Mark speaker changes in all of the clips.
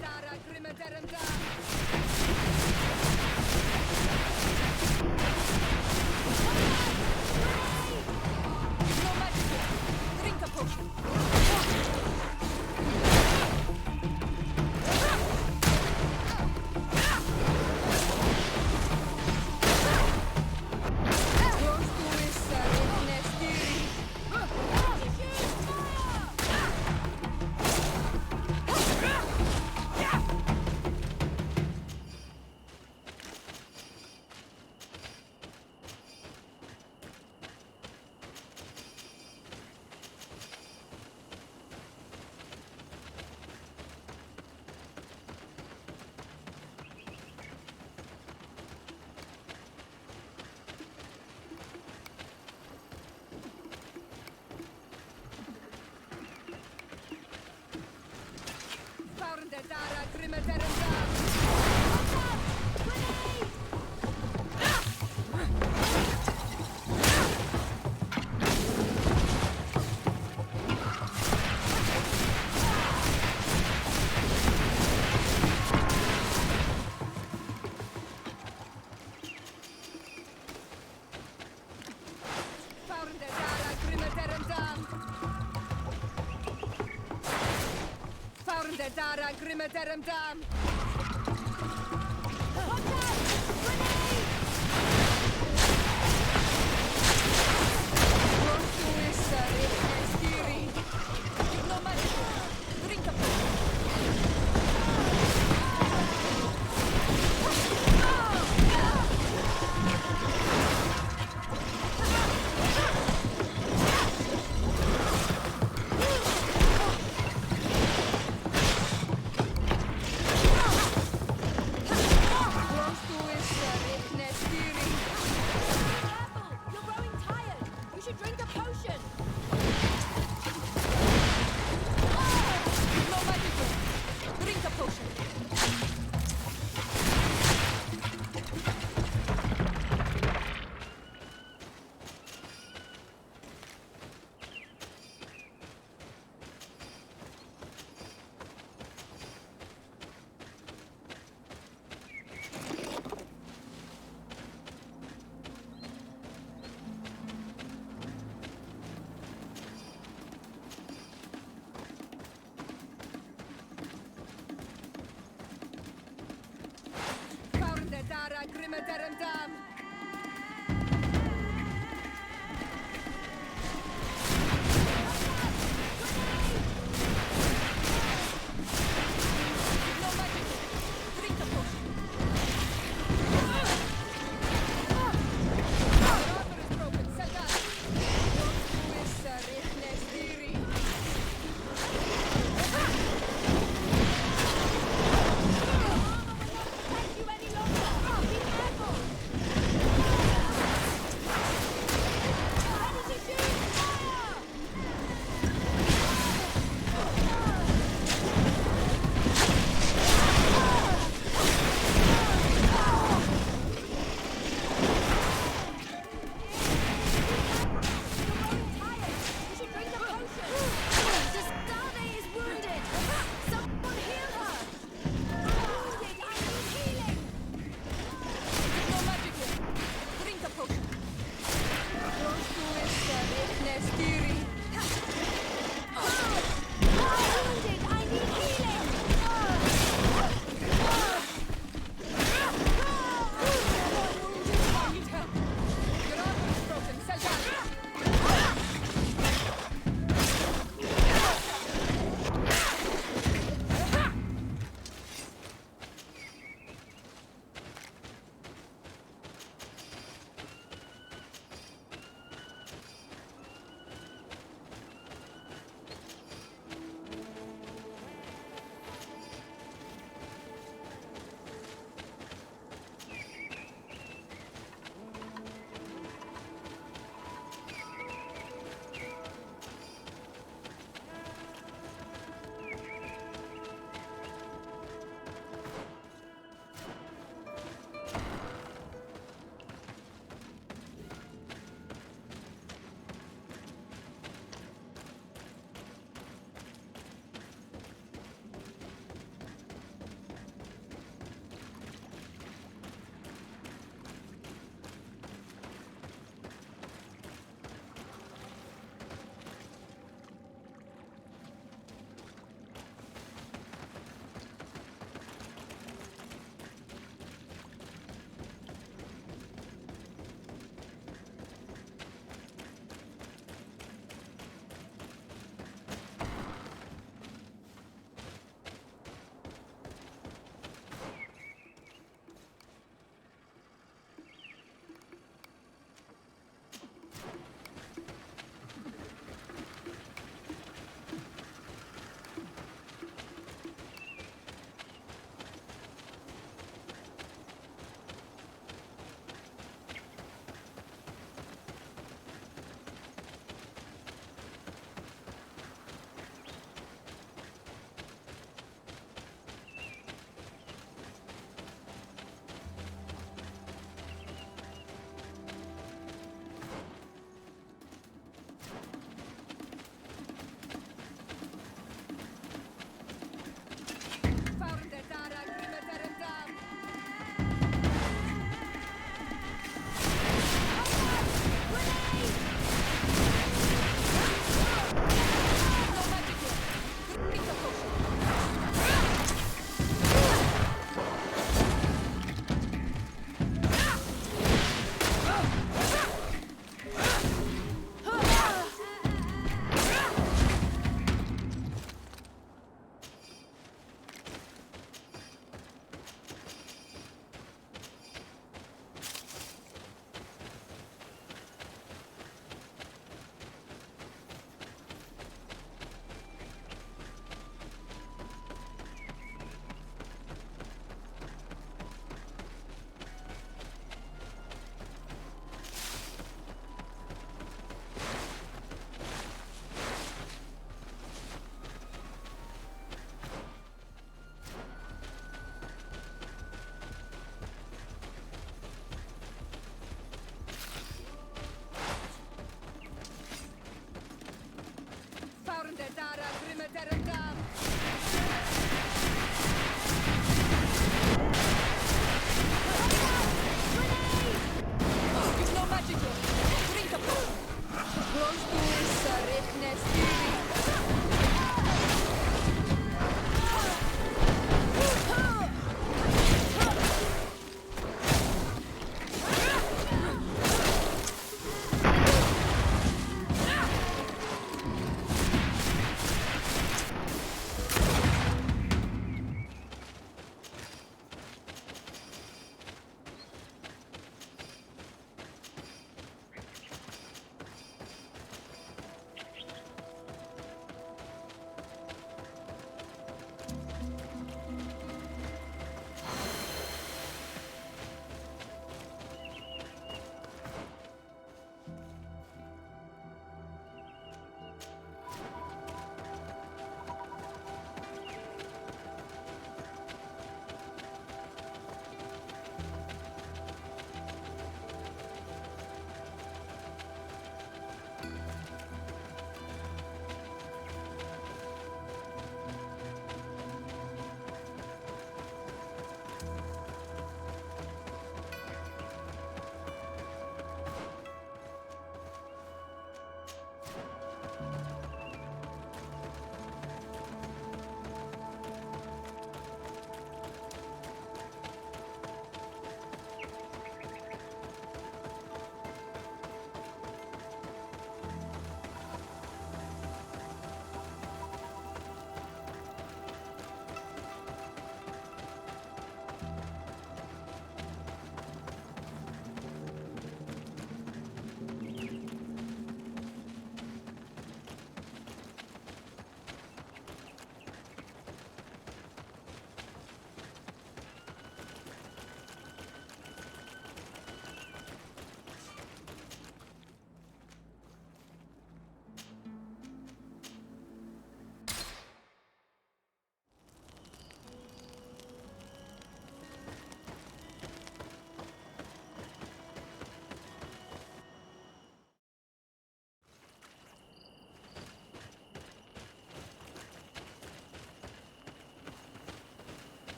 Speaker 1: Dara Grimeterem Dam! Dara Grimeterem Dam!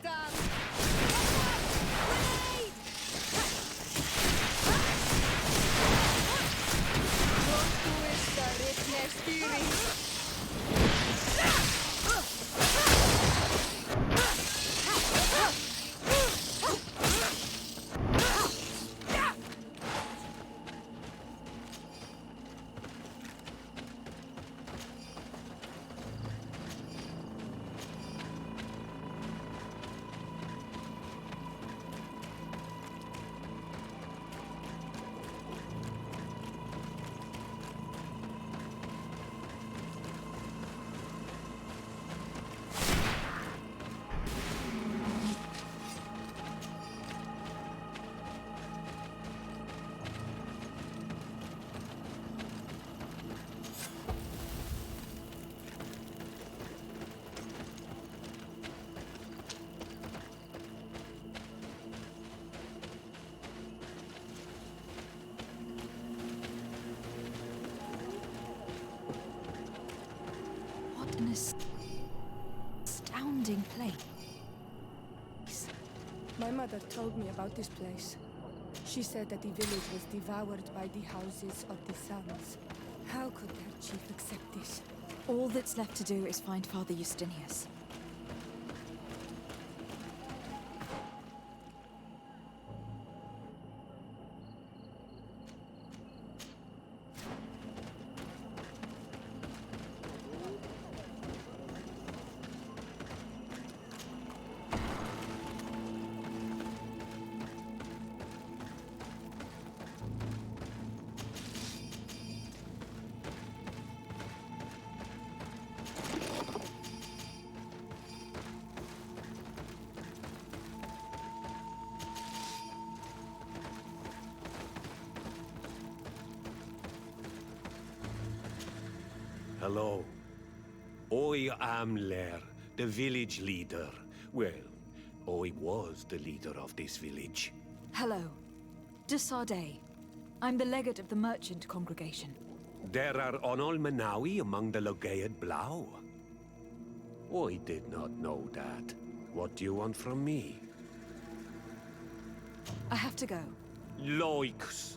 Speaker 1: dam.
Speaker 2: An astounding place.
Speaker 3: My mother told me about this place. She said that the village was devoured by the houses of the sons. How could their chief accept this?
Speaker 2: All that's left to do is find Father Justinius.
Speaker 4: Hello. I am Lair, the village leader. Well, I was the leader of this village.
Speaker 2: Hello. De Sardet. I'm the legate of the merchant congregation.
Speaker 4: There are Onol Manawi among the Logead Blau. I did not know that. What do you want from me?
Speaker 2: I have to go.
Speaker 4: Loix.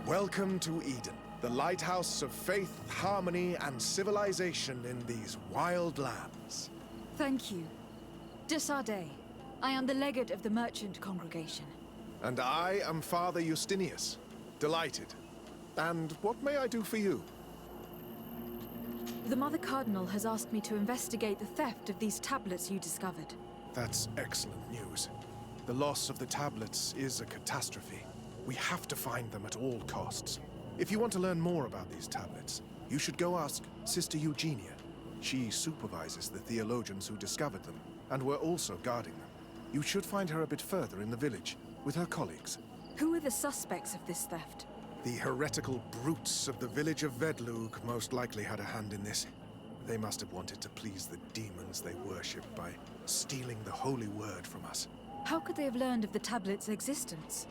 Speaker 5: Welcome to Eden, the lighthouse of faith, harmony, and civilization in these wild lands.
Speaker 2: Thank you. De Sardet. I am the legate of the merchant congregation.
Speaker 5: And I am Father Justinius. Delighted. And what may I do for you?
Speaker 2: The Mother Cardinal has asked me to investigate the theft of these tablets you discovered.
Speaker 5: That's excellent news. The loss of the tablets is a catastrophe. We have to find them at all costs. If you want to learn more about these tablets, you should go ask Sister Eugenia. She supervises the theologians who discovered them, and were also guarding them. You should find her a bit further in the village, with her colleagues.
Speaker 2: Who are the suspects of this theft?
Speaker 5: The heretical brutes of the village of Vedlug most likely had a hand in this. They must have wanted to please the demons they worship by stealing the holy word from us.
Speaker 2: How could they have learned of the tablet's existence?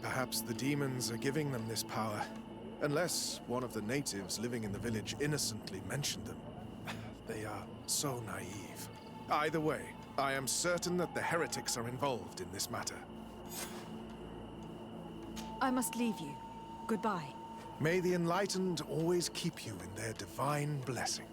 Speaker 5: Perhaps the demons are giving them this power. Unless one of the natives living in the village innocently mentioned them. They are so naive. Either way, I am certain that the heretics are involved in this matter.
Speaker 2: I must leave you. Goodbye.
Speaker 5: May the enlightened always keep you in their divine blessing.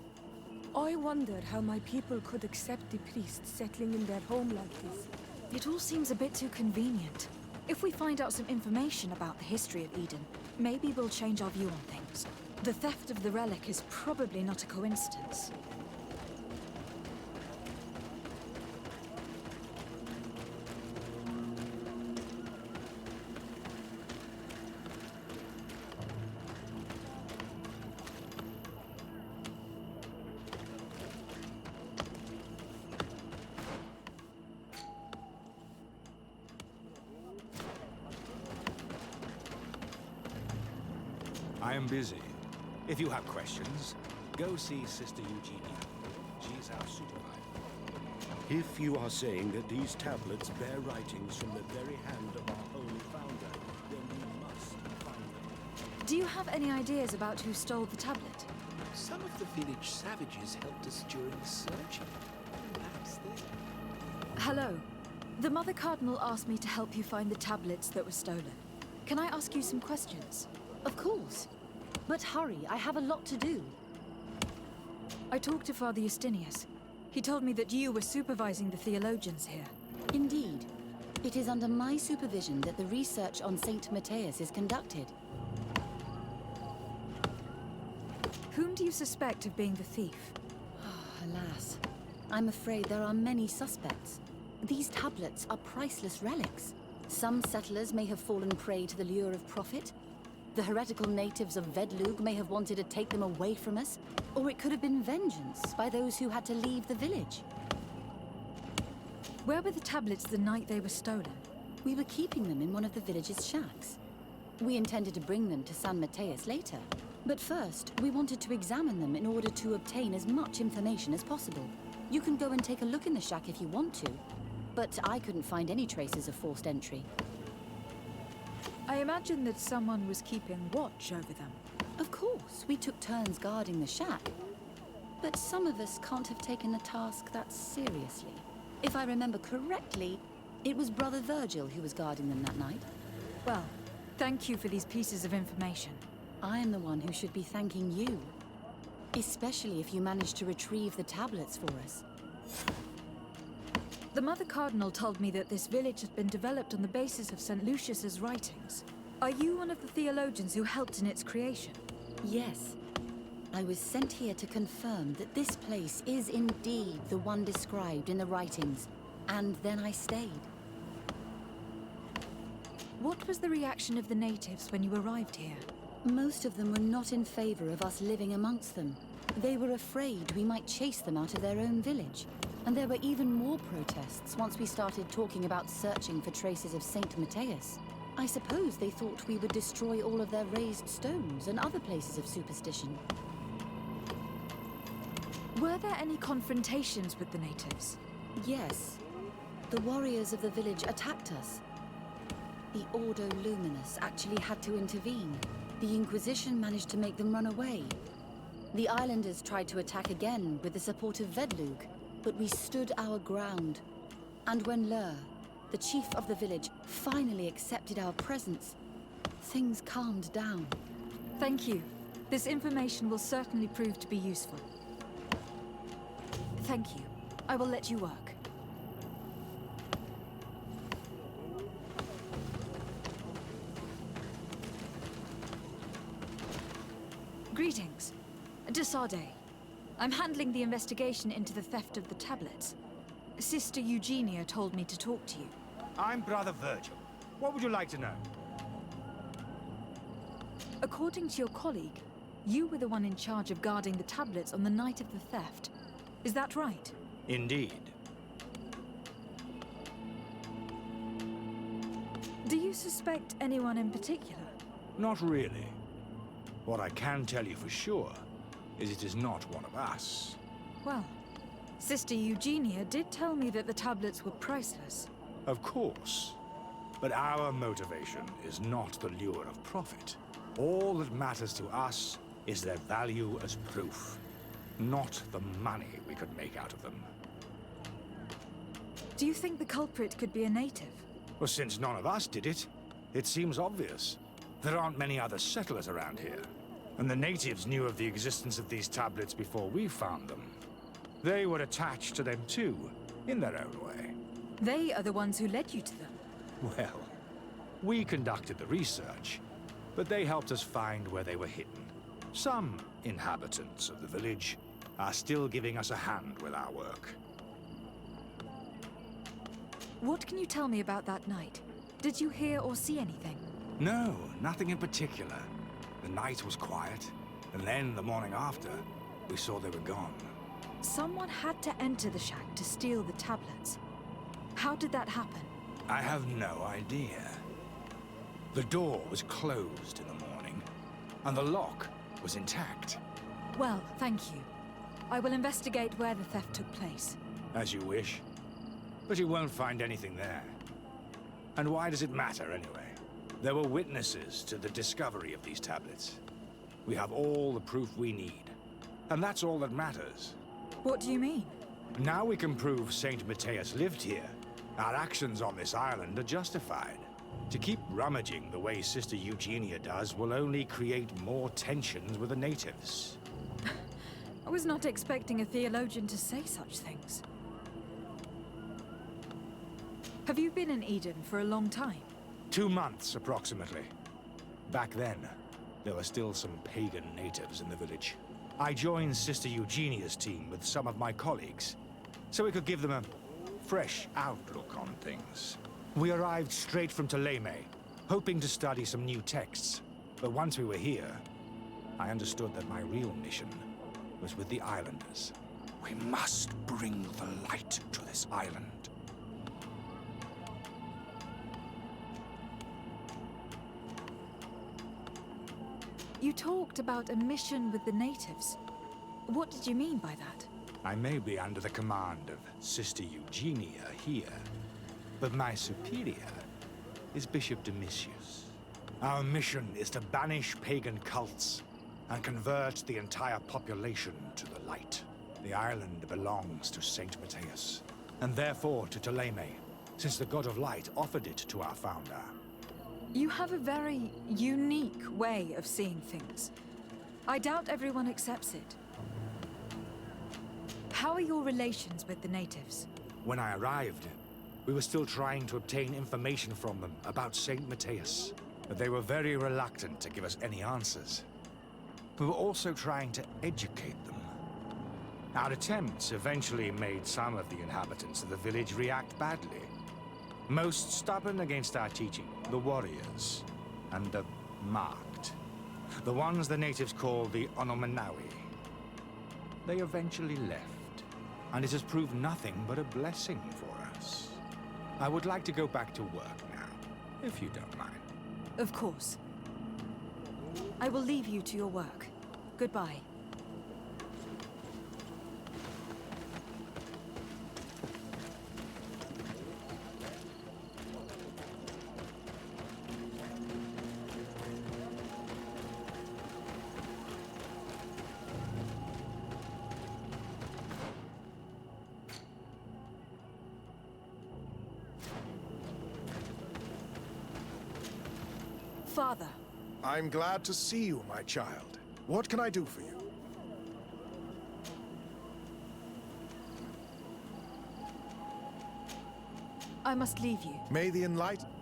Speaker 3: I wonder how my people could accept the priests settling in their home like this.
Speaker 2: It all seems a bit too convenient. If we find out some information about the history of Eden, maybe we'll change our view on things. The theft of the relic is probably not a coincidence.
Speaker 6: I am busy. If you have questions, go see Sister Eugenia. She's our supervisor.
Speaker 7: If you are saying that these tablets bear writings from the very hand of our holy founder, then we must find them.
Speaker 2: Do you have any ideas about who stole the tablet?
Speaker 8: Some of the village savages helped us during the searching. Perhaps they...
Speaker 2: Hello. The Mother Cardinal asked me to help you find the tablets that were stolen. Can I ask you some questions?
Speaker 9: Of course. But hurry, I have a lot to do.
Speaker 2: I talked to Father Justinius. He told me that you were supervising the theologians here.
Speaker 9: Indeed. It is under my supervision that the research on Saint Matthias is conducted.
Speaker 2: Whom do you suspect of being the thief?
Speaker 9: Alas. I'm afraid there are many suspects. These tablets are priceless relics. Some settlers may have fallen prey to the lure of profit. The heretical natives of Vedlug may have wanted to take them away from us. Or it could have been vengeance by those who had to leave the village.
Speaker 2: Where were the tablets the night they were stolen?
Speaker 9: We were keeping them in one of the village's shacks. We intended to bring them to San Matthias later. But first, we wanted to examine them in order to obtain as much information as possible. You can go and take a look in the shack if you want to. But I couldn't find any traces of forced entry.
Speaker 2: I imagine that someone was keeping watch over them.
Speaker 9: Of course, we took turns guarding the shack. But some of us can't have taken the task that seriously. If I remember correctly, it was Brother Virgil who was guarding them that night.
Speaker 2: Well, thank you for these pieces of information.
Speaker 9: I am the one who should be thanking you. Especially if you managed to retrieve the tablets for us.
Speaker 2: The Mother Cardinal told me that this village has been developed on the basis of St. Lucius's writings. Are you one of the theologians who helped in its creation?
Speaker 9: Yes. I was sent here to confirm that this place is indeed the one described in the writings, and then I stayed.
Speaker 2: What was the reaction of the natives when you arrived here?
Speaker 9: Most of them were not in favor of us living amongst them. They were afraid we might chase them out of their own village. And there were even more protests once we started talking about searching for traces of Saint Matthias. I suppose they thought we would destroy all of their raised stones and other places of superstition.
Speaker 2: Were there any confrontations with the natives?
Speaker 9: Yes. The warriors of the village attacked us. The Ordo Luminous actually had to intervene. The Inquisition managed to make them run away. The islanders tried to attack again with the support of Vedlug, but we stood our ground. And when Lur, the chief of the village, finally accepted our presence, things calmed down.
Speaker 2: Thank you. This information will certainly prove to be useful. Thank you. I will let you work. Greetings. Desade. I'm handling the investigation into the theft of the tablets. Sister Eugenia told me to talk to you.
Speaker 6: I'm Brother Virgil. What would you like to know?
Speaker 2: According to your colleague, you were the one in charge of guarding the tablets on the night of the theft. Is that right?
Speaker 6: Indeed.
Speaker 2: Do you suspect anyone in particular?
Speaker 6: Not really. What I can tell you for sure is it is not one of us.
Speaker 2: Well, Sister Eugenia did tell me that the tablets were priceless.
Speaker 6: Of course. But our motivation is not the lure of profit. All that matters to us is their value as proof, not the money we could make out of them.
Speaker 2: Do you think the culprit could be a native?
Speaker 6: Well, since none of us did it, it seems obvious. There aren't many other settlers around here. And the natives knew of the existence of these tablets before we found them. They were attached to them too, in their own way.
Speaker 2: They are the ones who led you to them.
Speaker 6: Well, we conducted the research, but they helped us find where they were hidden. Some inhabitants of the village are still giving us a hand with our work.
Speaker 2: What can you tell me about that night? Did you hear or see anything?
Speaker 6: No, nothing in particular. The night was quiet, and then the morning after, we saw they were gone.
Speaker 2: Someone had to enter the shack to steal the tablets. How did that happen?
Speaker 6: I have no idea. The door was closed in the morning. and the lock was intact.
Speaker 2: Well, thank you. I will investigate where the theft took place.
Speaker 6: As you wish. But you won't find anything there. And why does it matter, anyway? There were witnesses to the discovery of these tablets. We have all the proof we need. And that's all that matters.
Speaker 2: What do you mean?
Speaker 6: Now we can prove Saint Matthias lived here. Our actions on this island are justified. To keep rummaging the way Sister Eugenia does will only create more tensions with the natives.
Speaker 2: I was not expecting a theologian to say such things. Have you been in Eden for a long time?
Speaker 6: 2 months, approximately. Back then, there were still some pagan natives in the village. I joined Sister Eugenia's team with some of my colleagues, so we could give them a fresh outlook on things. We arrived straight from Ptolemy, hoping to study some new texts. But once we were here, I understood that my real mission was with the islanders. We must bring the light to this island.
Speaker 2: You talked about a mission with the natives. What did you mean by that?
Speaker 6: I may be under the command of Sister Eugenia here, but my superior is Bishop Domitius. Our mission is to banish pagan cults and convert the entire population to the light. The island belongs to Saint Matthias, and therefore to Ptolemy, since the god of light offered it to our founder.
Speaker 2: You have a very unique way of seeing things. I doubt everyone accepts it. How are your relations with the natives?
Speaker 6: When I arrived, we were still trying to obtain information from them about Saint Matthias, but they were very reluctant to give us any answers. We were also trying to educate them. Our attempts eventually made some of the inhabitants of the village react badly. Most stubborn against our teaching, the warriors, and the marked. The ones the natives call the Onomenawi. They eventually left, and it has proved nothing but a blessing for us. I would like to go back to work now, if you don't mind.
Speaker 2: Of course. I will leave you to your work. Goodbye. Father.
Speaker 5: I'm glad to see you, my child. What can I do for you?
Speaker 2: I must leave you.
Speaker 5: May the enlightened...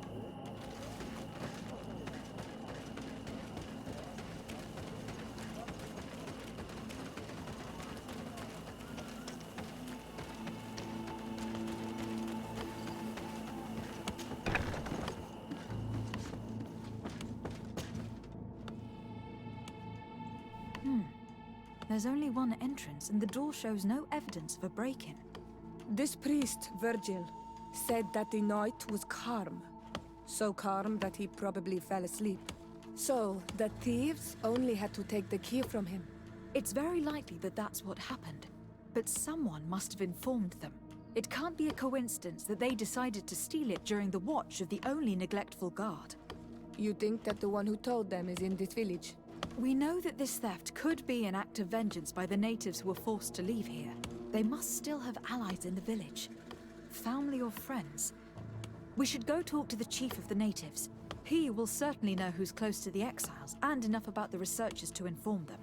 Speaker 2: There's only one entrance, and the door shows no evidence of a break-in.
Speaker 3: This priest, Virgil, said that the night was calm. So calm that he probably fell asleep. So, the thieves only had to take the key from him.
Speaker 2: It's very likely that that's what happened. But someone must have informed them. It can't be a coincidence that they decided to steal it during the watch of the only neglectful guard.
Speaker 3: You think that the one who told them is in this village?
Speaker 2: We know that this theft could be an act of vengeance by the natives who were forced to leave here. They must still have allies in the village. Family or friends. We should go talk to the chief of the natives. He will certainly know who's close to the exiles, and enough about the researchers to inform them.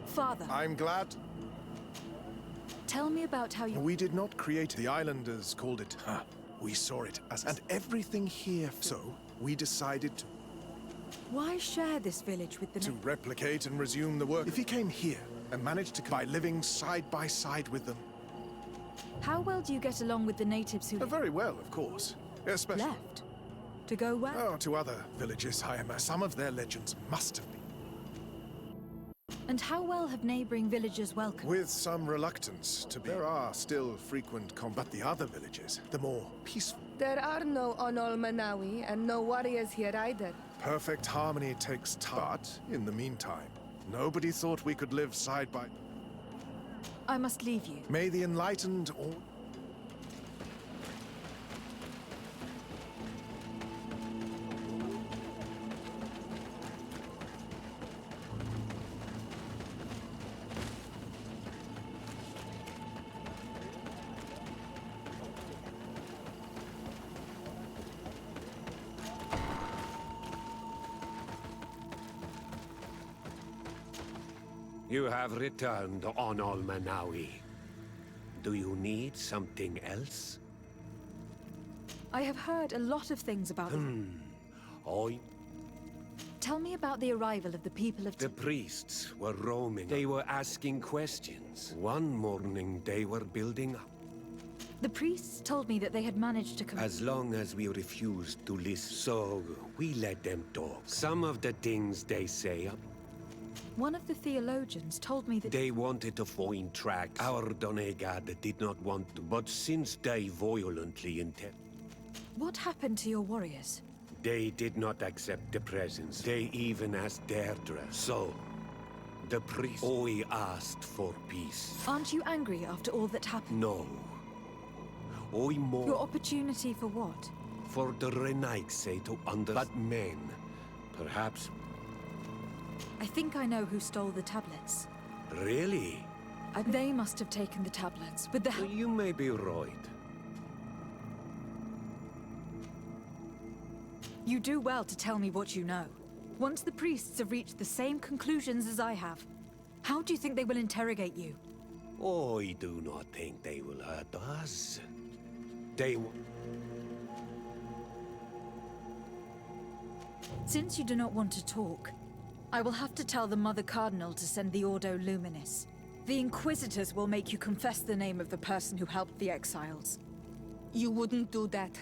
Speaker 2: Father,
Speaker 5: I'm glad...
Speaker 2: tell me about how you...
Speaker 5: We did not create the islanders called it. We saw it as... And everything here... So, we decided to...
Speaker 2: Why share this village with the
Speaker 5: To replicate and resume the work. If he came here and managed to by living side by side with them.
Speaker 2: How well do you get along with the natives who
Speaker 5: Very well, of course. Especially
Speaker 2: left? To go where?
Speaker 5: oh, to other villages, I imagine. Some of their legends must have been.
Speaker 2: And how well have neighboring villagers welcomed?
Speaker 5: With some reluctance to be. There are still frequent combat. The other villages, the more peaceful.
Speaker 3: There are no Onol Manawi and no warriors here either.
Speaker 5: Perfect harmony takes time. But in the meantime, nobody thought we could live side by.
Speaker 2: I must leave you.
Speaker 5: May the enlightened all.
Speaker 4: You have returned on Manawi. Do you need something else?
Speaker 2: I have heard a lot of things about them.
Speaker 4: I...
Speaker 2: Tell me about the arrival of the people of...
Speaker 4: The priests were roaming. They were asking questions. One morning, they were building up.
Speaker 2: The priests told me that they had managed to come...
Speaker 4: As long as we refused to listen, so we let them talk. Some of the things they say...
Speaker 2: One of the theologians told me that...
Speaker 4: They wanted to find tracks. Our Donegad did not want to, but since they violently
Speaker 2: What happened to your warriors?
Speaker 4: They did not accept the presents. They even asked their dress. So, the priest... I asked for peace.
Speaker 2: Aren't you angry after all that happened?
Speaker 4: No. I more...
Speaker 2: Your opportunity for what?
Speaker 4: For the Renaigse to understand. But men, perhaps...
Speaker 2: I think I know who stole the tablets.
Speaker 4: Really?
Speaker 2: They must have taken the tablets with the help...
Speaker 4: You may be right.
Speaker 2: You do well to tell me what you know. Once the priests have reached the same conclusions as I have, how do you think they will interrogate you?
Speaker 4: I do not think they will hurt us. They will...
Speaker 2: Since you do not want to talk, I will have to tell the Mother Cardinal to send the Ordo Luminis. The Inquisitors will make you confess the name of the person who helped the exiles.
Speaker 3: You wouldn't do that.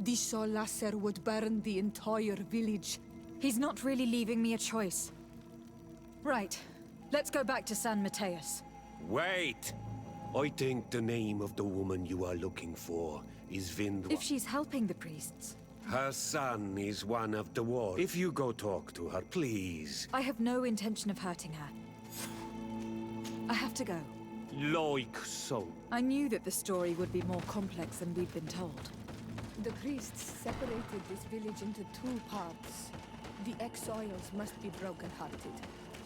Speaker 3: The Solasser would burn the entire village.
Speaker 2: He's not really leaving me a choice. Right. Let's go back to San Mateus.
Speaker 4: Wait! I think the name of the woman you are looking for is Vindwa.
Speaker 2: If she's helping the priests.
Speaker 4: Her son is one of the war. If you go talk to her, please.
Speaker 2: I have no intention of hurting her. I have to go.
Speaker 4: Like so.
Speaker 2: I knew that the story would be more complex than we'd been told.
Speaker 3: The priests separated this village into two parts. The exiles must be broken-hearted,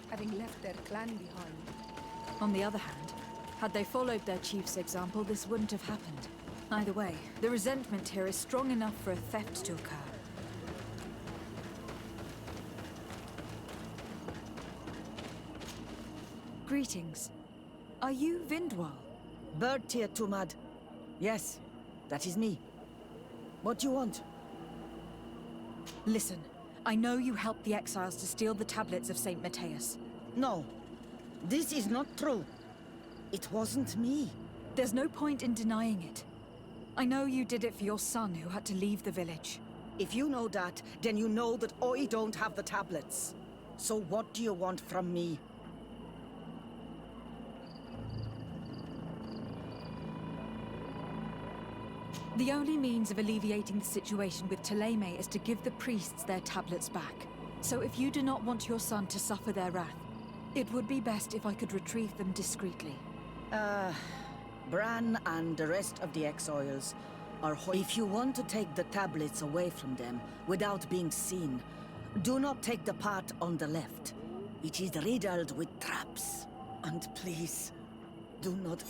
Speaker 3: having left their clan behind.
Speaker 2: On the other hand, had they followed their chief's example, this wouldn't have happened. Either way, the resentment here is strong enough for a theft to occur. Greetings. Are you Vindwal?
Speaker 10: Bertia Tumad. Yes, that is me. What do you want?
Speaker 2: Listen, I know you helped the exiles to steal the tablets of St. Mateus.
Speaker 10: No, this is not true. It wasn't me.
Speaker 2: There's no point in denying it. I know you did it for your son who had to leave the village.
Speaker 10: If you know that, then you know that I don't have the tablets. So what do you want from me?
Speaker 2: The only means of alleviating the situation with Thélème is to give the priests their tablets back. So if you do not want your son to suffer their wrath, it would be best if I could retrieve them discreetly.
Speaker 10: Bran and the rest of the exiles are... If you want to take the tablets away from them without being seen, do not take the path on the left. It is riddled with traps. And please, do not...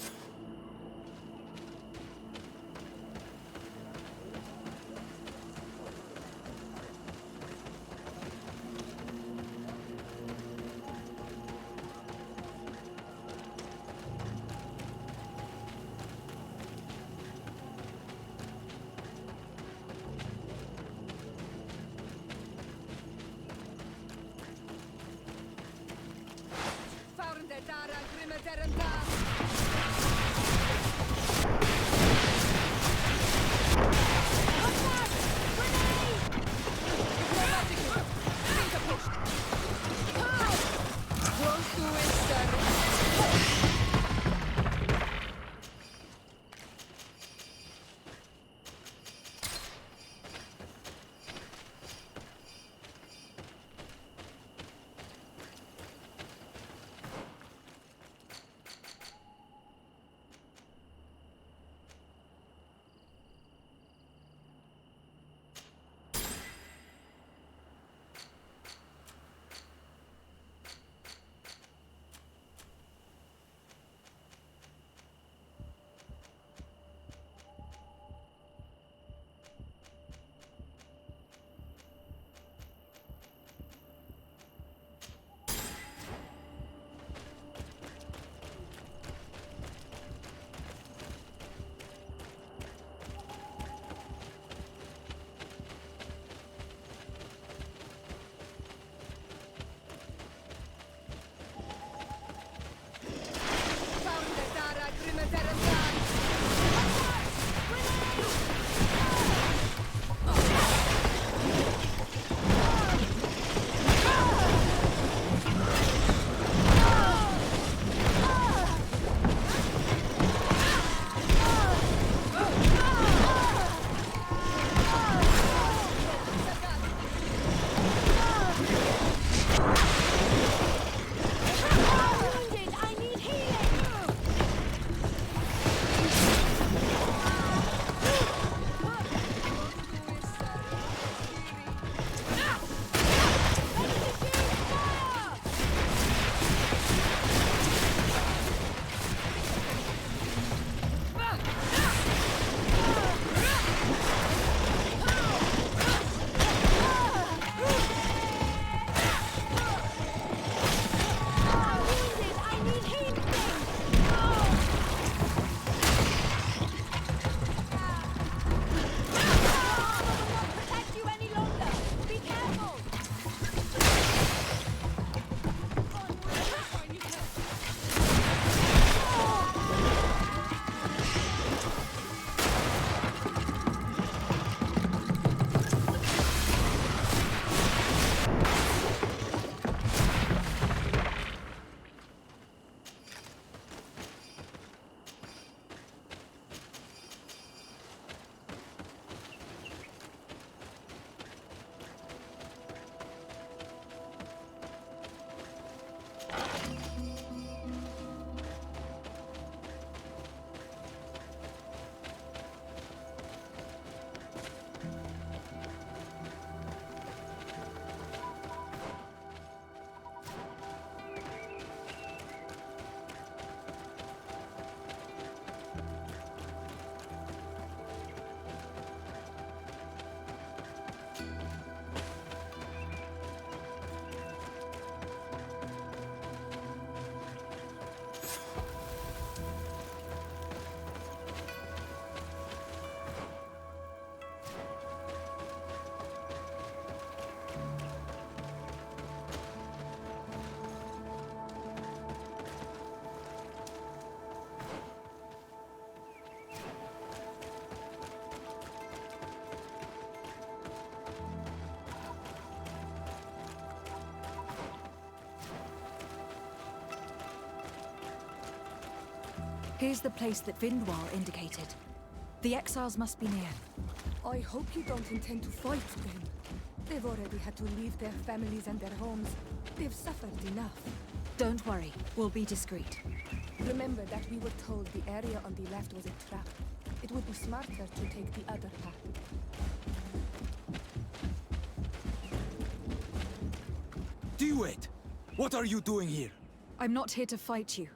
Speaker 1: dara grimeterem dam. Attack! Grenade! Diplomatically. Finger push. Won't do it, sir.
Speaker 2: Here's the place that Vindwal indicated. The exiles must be near.
Speaker 3: I hope you don't intend to fight them. They've already had to leave their families and their homes. They've suffered enough.
Speaker 2: Don't worry, we'll be discreet.
Speaker 3: Remember that we were told the area on the left was a trap. It would be smarter to take the other path.
Speaker 11: Wait! What are you doing here?
Speaker 2: I'm not here to fight you,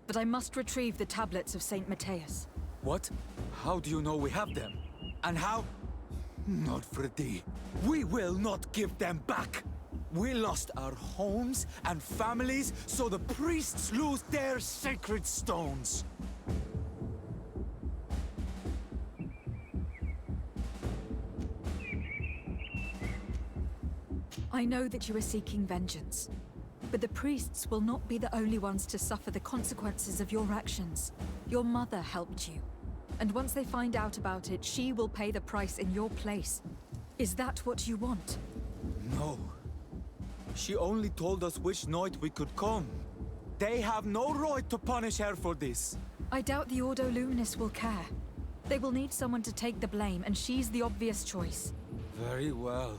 Speaker 2: but I must retrieve the tablets of Saint Matthias.
Speaker 11: What? How do you know we have them? And how? Not for thee. We will not give them back! We lost our homes and families, so the priests lose their sacred stones.
Speaker 2: I know that you are seeking vengeance, But the priests will not be the only ones to suffer the consequences of your actions. Your mother helped you. And once they find out about it, she will pay the price in your place. Is that what you want?
Speaker 11: No. She only told us which night we could come. They have no right to punish her for this.
Speaker 2: I doubt the Ordo Luminous will care. They will need someone to take the blame, and she's the obvious choice.
Speaker 11: Very well.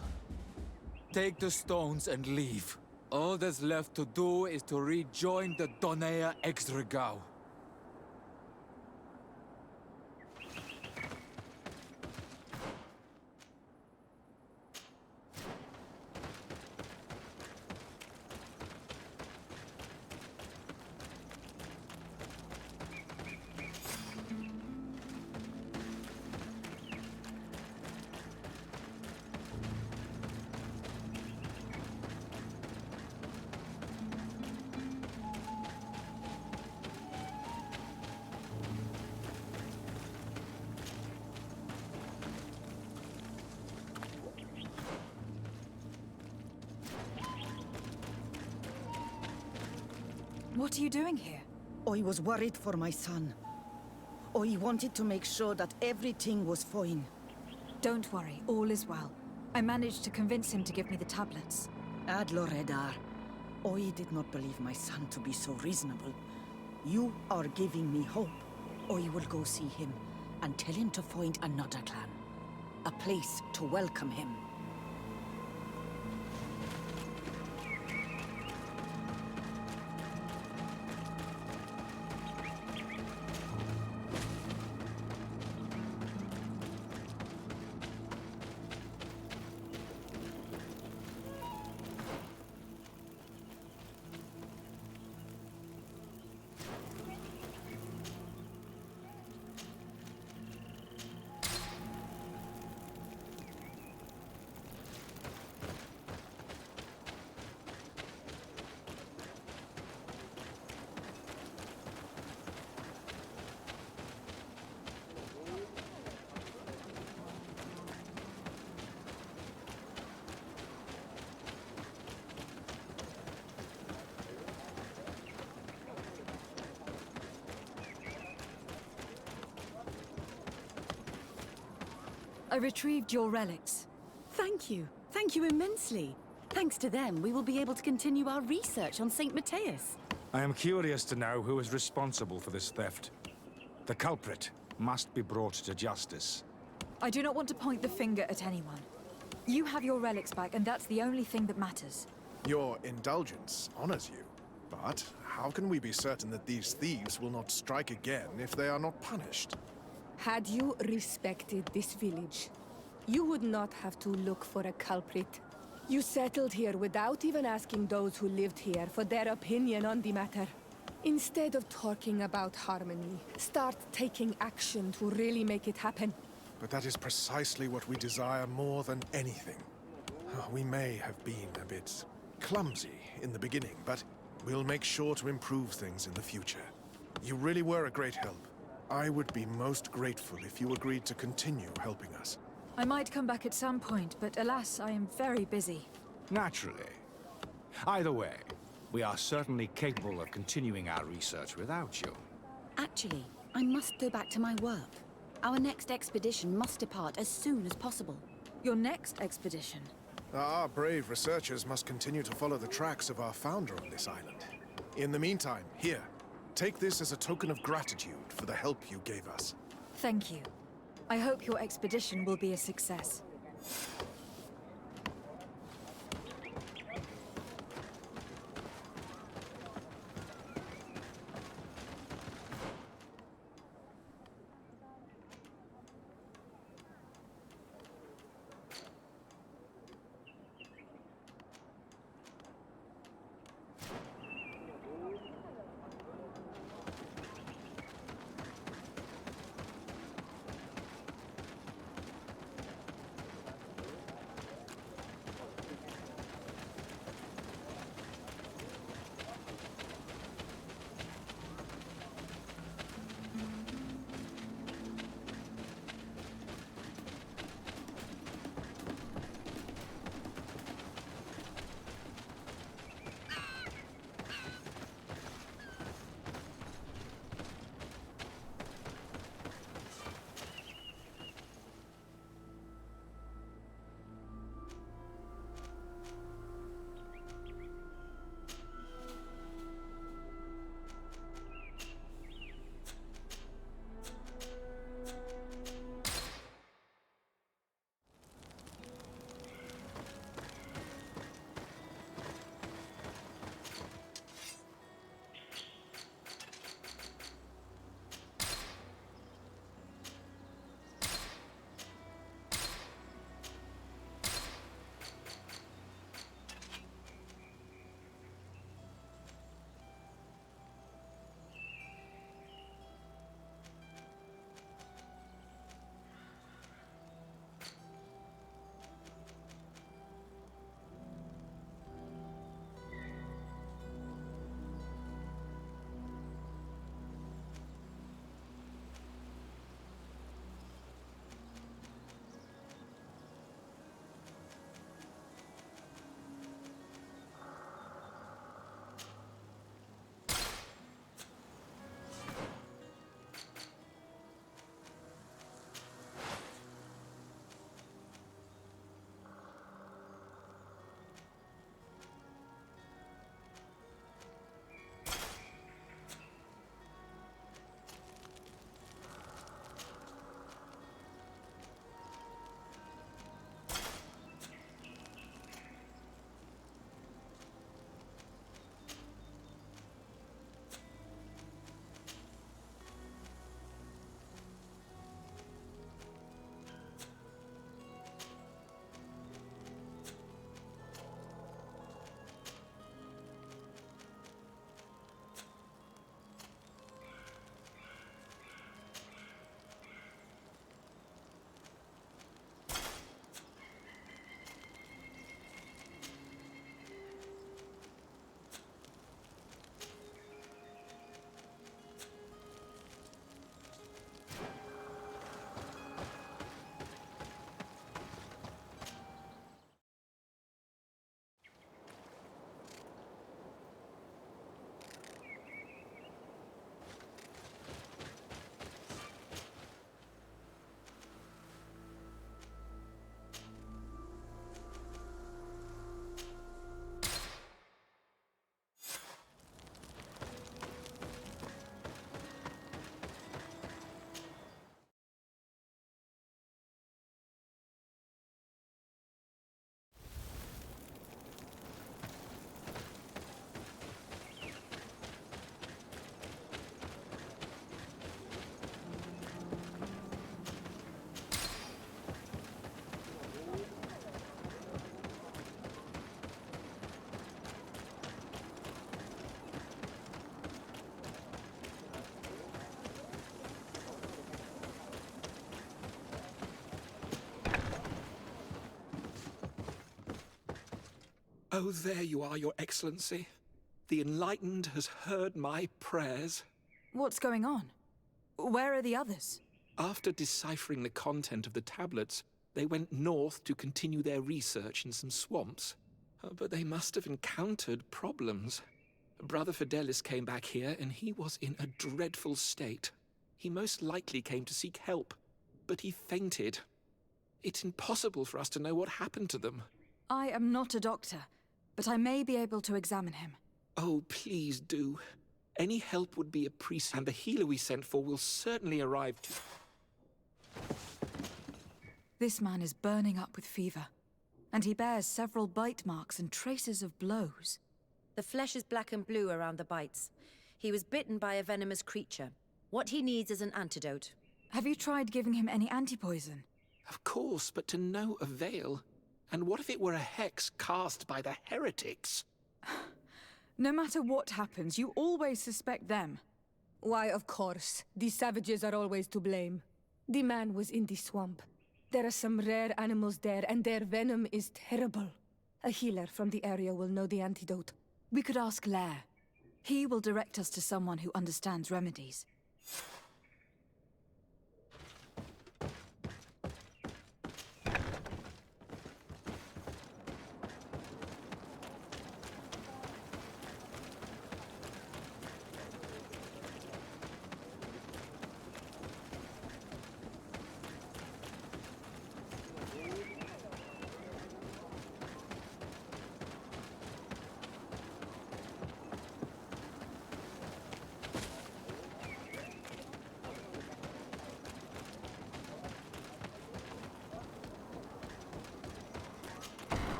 Speaker 11: Take the stones and leave. All that's left to do is to rejoin the Donea Exregao.
Speaker 2: What are you doing here?
Speaker 10: I was worried for my son. I wanted to make sure that everything was fine.
Speaker 2: Don't worry, all is well. I managed to convince him to give me the tablets.
Speaker 10: Ad Loredar, I did not believe my son to be so reasonable. You are giving me hope. I will go see him and tell him to find another clan. A place to welcome him.
Speaker 2: I retrieved your relics.
Speaker 9: Thank you. Thank you immensely. Thanks to them, we will be able to continue our research on St. Matthias.
Speaker 6: I am curious to know who is responsible for this theft. The culprit must be brought to justice.
Speaker 2: I do not want to point the finger at anyone. You have your relics back, and that's the only thing that matters.
Speaker 5: Your indulgence honors you. But how can we be certain that these thieves will not strike again if they are not punished?
Speaker 3: Had you respected this village, you would not have to look for a culprit. You settled here without even asking those who lived here for their opinion on the matter. Instead of talking about harmony, start taking action to really make it happen.
Speaker 5: But that is precisely what we desire more than anything. We may have been a bit clumsy in the beginning, but we'll make sure to improve things in the future. You really were a great help. I would be most grateful if you agreed to continue helping us.
Speaker 2: I might come back at some point, but alas, I am very busy.
Speaker 6: Naturally. Either way, we are certainly capable of continuing our research without you.
Speaker 9: Actually, I must go back to my work. Our next expedition must depart as soon as possible.
Speaker 2: Your next expedition?
Speaker 5: Our brave researchers must continue to follow the tracks of our founder on this island. In the meantime, here, take this as a token of gratitude for the help you gave us.
Speaker 2: Thank you. I hope your expedition will be a success.
Speaker 8: Oh, there you are, Your Excellency. The Enlightened has heard my prayers.
Speaker 2: What's going on? Where are the others?
Speaker 8: After deciphering the content of the tablets, they went north to continue their research in some swamps. But they must have encountered problems. Brother Fidelis came back here, and he was in a dreadful state. He most likely came to seek help, but he fainted. It's impossible for us to know what happened to them.
Speaker 2: I am not a doctor, but I may be able to examine him.
Speaker 8: Oh, please do. Any help would be appreciated, and the healer we sent for will certainly arrive.
Speaker 2: This man is burning up with fever, and he bears several bite marks and traces of blows.
Speaker 12: The flesh is black and blue around the bites. He was bitten by a venomous creature. What he needs is an antidote.
Speaker 2: Have you tried giving him any anti-poison?
Speaker 8: Of course, but to no avail. And what if it were a hex cast by the heretics?
Speaker 2: No matter what happens, you always suspect them.
Speaker 3: Why, of course. These savages are always to blame. The man was in the swamp. There are some rare animals there, and their venom is terrible. A healer from the area will know the antidote.
Speaker 2: We could ask Lair. He will direct us to someone who understands remedies.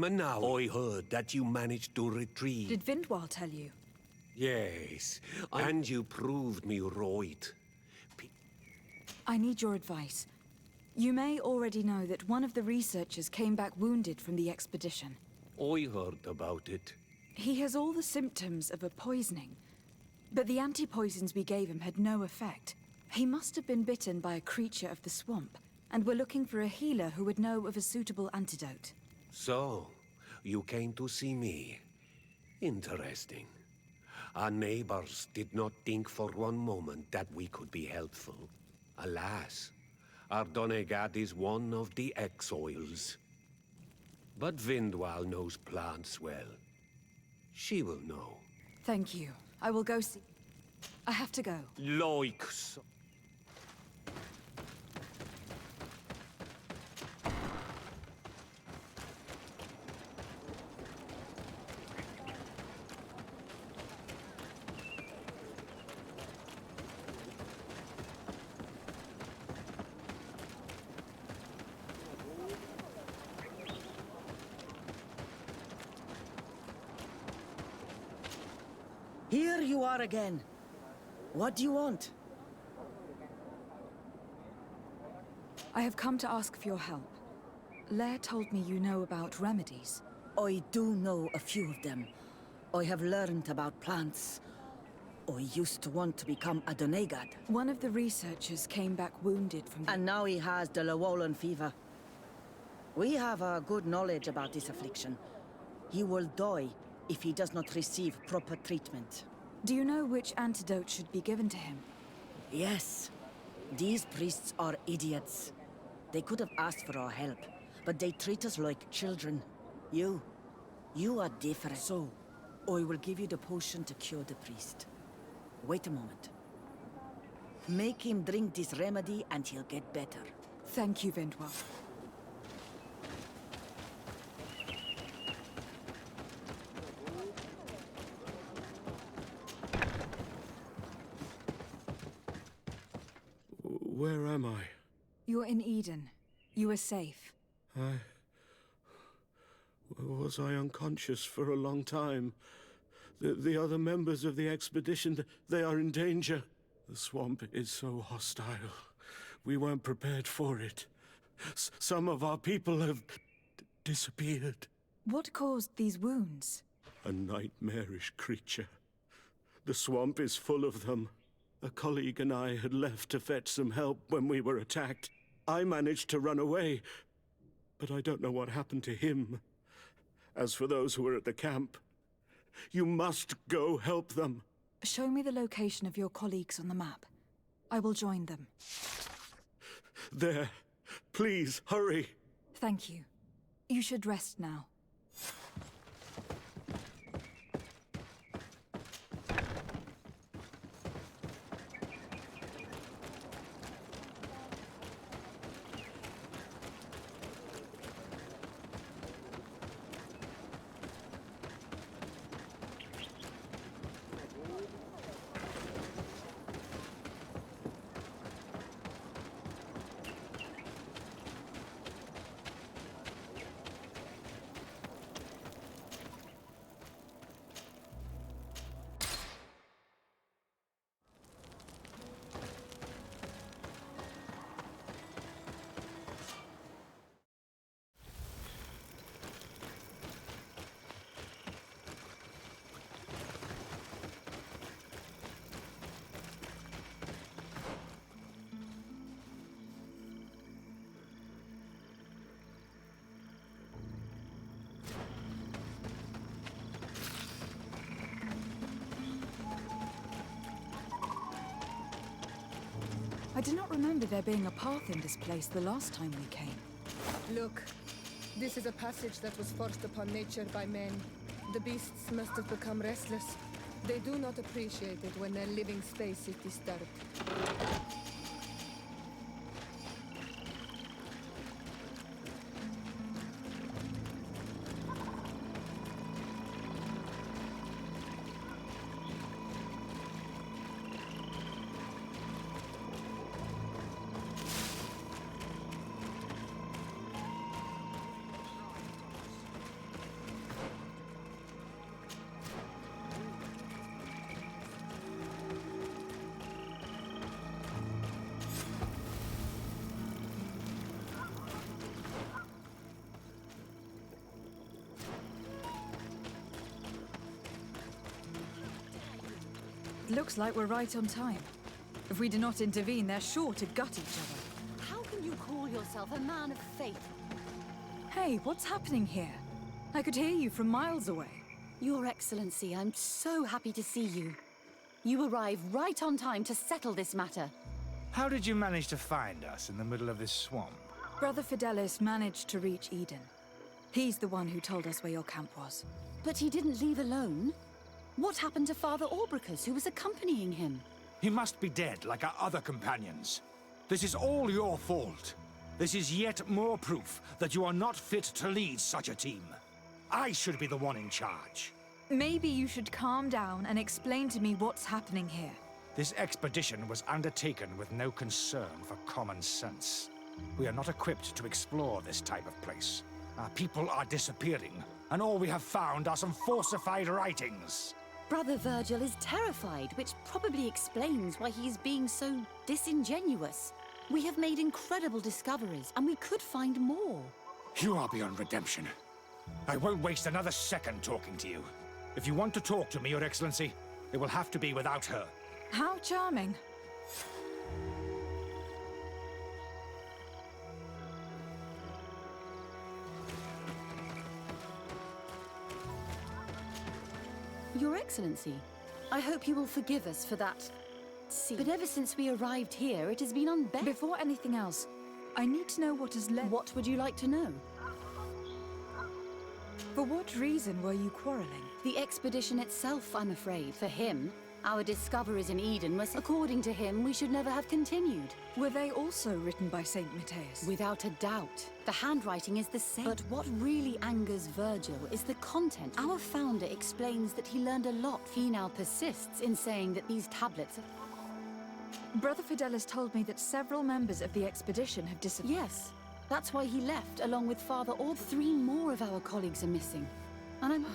Speaker 4: Now I heard that you managed to retrieve...
Speaker 2: Did Vindwal tell you?
Speaker 4: Yes, and you proved me right.
Speaker 2: I need your advice. You may already know that one of the researchers came back wounded from the expedition.
Speaker 4: I heard about it.
Speaker 2: He has all the symptoms of a poisoning, but the anti-poisons we gave him had no effect. He must have been bitten by a creature of the swamp, and we're looking for a healer who would know of a suitable antidote.
Speaker 4: So, you came to see me. Interesting. Our neighbors did not think for one moment that we could be helpful. Alas, our Donegat is one of the exiles. But Vindwal knows plants well. She will know.
Speaker 2: Thank you. I will go see... I have to go.
Speaker 4: Like so.
Speaker 10: Here you are again. What do you want?
Speaker 2: I have come to ask for your help. Lair told me you know about remedies.
Speaker 10: I do know a few of them. I have learned about plants. I used to want to become a Donegat.
Speaker 2: One of the researchers came back wounded from the...
Speaker 10: And now he has the Llewellyn fever. We have a good knowledge about this affliction. He will die if he does not receive proper treatment.
Speaker 2: Do you know which antidote should be given to him?
Speaker 10: Yes. These priests are idiots. They could have asked for our help, but they treat us like children. You are different. So, I will give you the potion to cure the priest. Wait a moment. Make him drink this remedy and he'll get better.
Speaker 2: Thank you, Vindwal.
Speaker 7: Where am I?
Speaker 2: You're in Eden. You are safe.
Speaker 7: Was I unconscious for a long time? The other members of the expedition, they are in danger. The swamp is so hostile. We weren't prepared for it. Some of our people have disappeared.
Speaker 2: What caused these wounds?
Speaker 7: A nightmarish creature. The swamp is full of them. A colleague and I had left to fetch some help when we were attacked. I managed to run away, but I don't know what happened to him. As for those who are at the camp, you must go help them.
Speaker 2: Show me the location of your colleagues on the map. I will join them.
Speaker 7: There. Please, hurry.
Speaker 2: Thank you. You should rest now. I do not remember there being a path in this place the last time we came.
Speaker 3: Look, this is a passage that was forced upon nature by men. The beasts must have become restless. They do not appreciate it when their living space is disturbed.
Speaker 2: Looks like we're right on time. If we do not intervene, they're sure to gut each other.
Speaker 9: How can you call yourself a man of faith?
Speaker 2: Hey, what's happening here? I could hear you from miles away.
Speaker 9: Your Excellency, I'm so happy to see you. You arrive right on time to settle this matter.
Speaker 6: How did you manage to find us in the middle of this swamp?
Speaker 2: Brother Fidelis managed to reach Eden. He's the one who told us where your camp was.
Speaker 9: But he didn't leave alone. What happened to Father Orbricus, who was accompanying him?
Speaker 6: He must be dead, like our other companions. This is all your fault. This is yet more proof that you are not fit to lead such a team. I should be the one in charge.
Speaker 2: Maybe you should calm down and explain to me what's happening here.
Speaker 6: This expedition was undertaken with no concern for common sense. We are not equipped to explore this type of place. Our people are disappearing, and all we have found are some falsified writings.
Speaker 9: Brother Virgil is terrified, which probably explains why he is being so disingenuous. We have made incredible discoveries, and we could find more.
Speaker 6: You are beyond redemption. I won't waste another second talking to you. If you want to talk to me, Your Excellency, it will have to be without her.
Speaker 2: How charming.
Speaker 9: Your Excellency, I hope you will forgive us for that scene. But ever since we arrived here, it has been unbearable.
Speaker 2: Before anything else, I need to know what has led...
Speaker 9: What would you like to know?
Speaker 2: For what reason were you quarreling?
Speaker 9: The expedition itself, I'm afraid. For him, our discoveries in Eden was, according to him, we should never have continued.
Speaker 2: Were they also written by Saint Matthias?
Speaker 9: Without a doubt. The handwriting is the same. But what really angers Virgil is the content. Our founder explains that he learned a lot. He now persists in saying that these tablets...
Speaker 2: Brother Fidelis told me that several members of the expedition have disappeared.
Speaker 9: Yes. That's why he left, along with Father Orb. 3 more of our colleagues are missing. And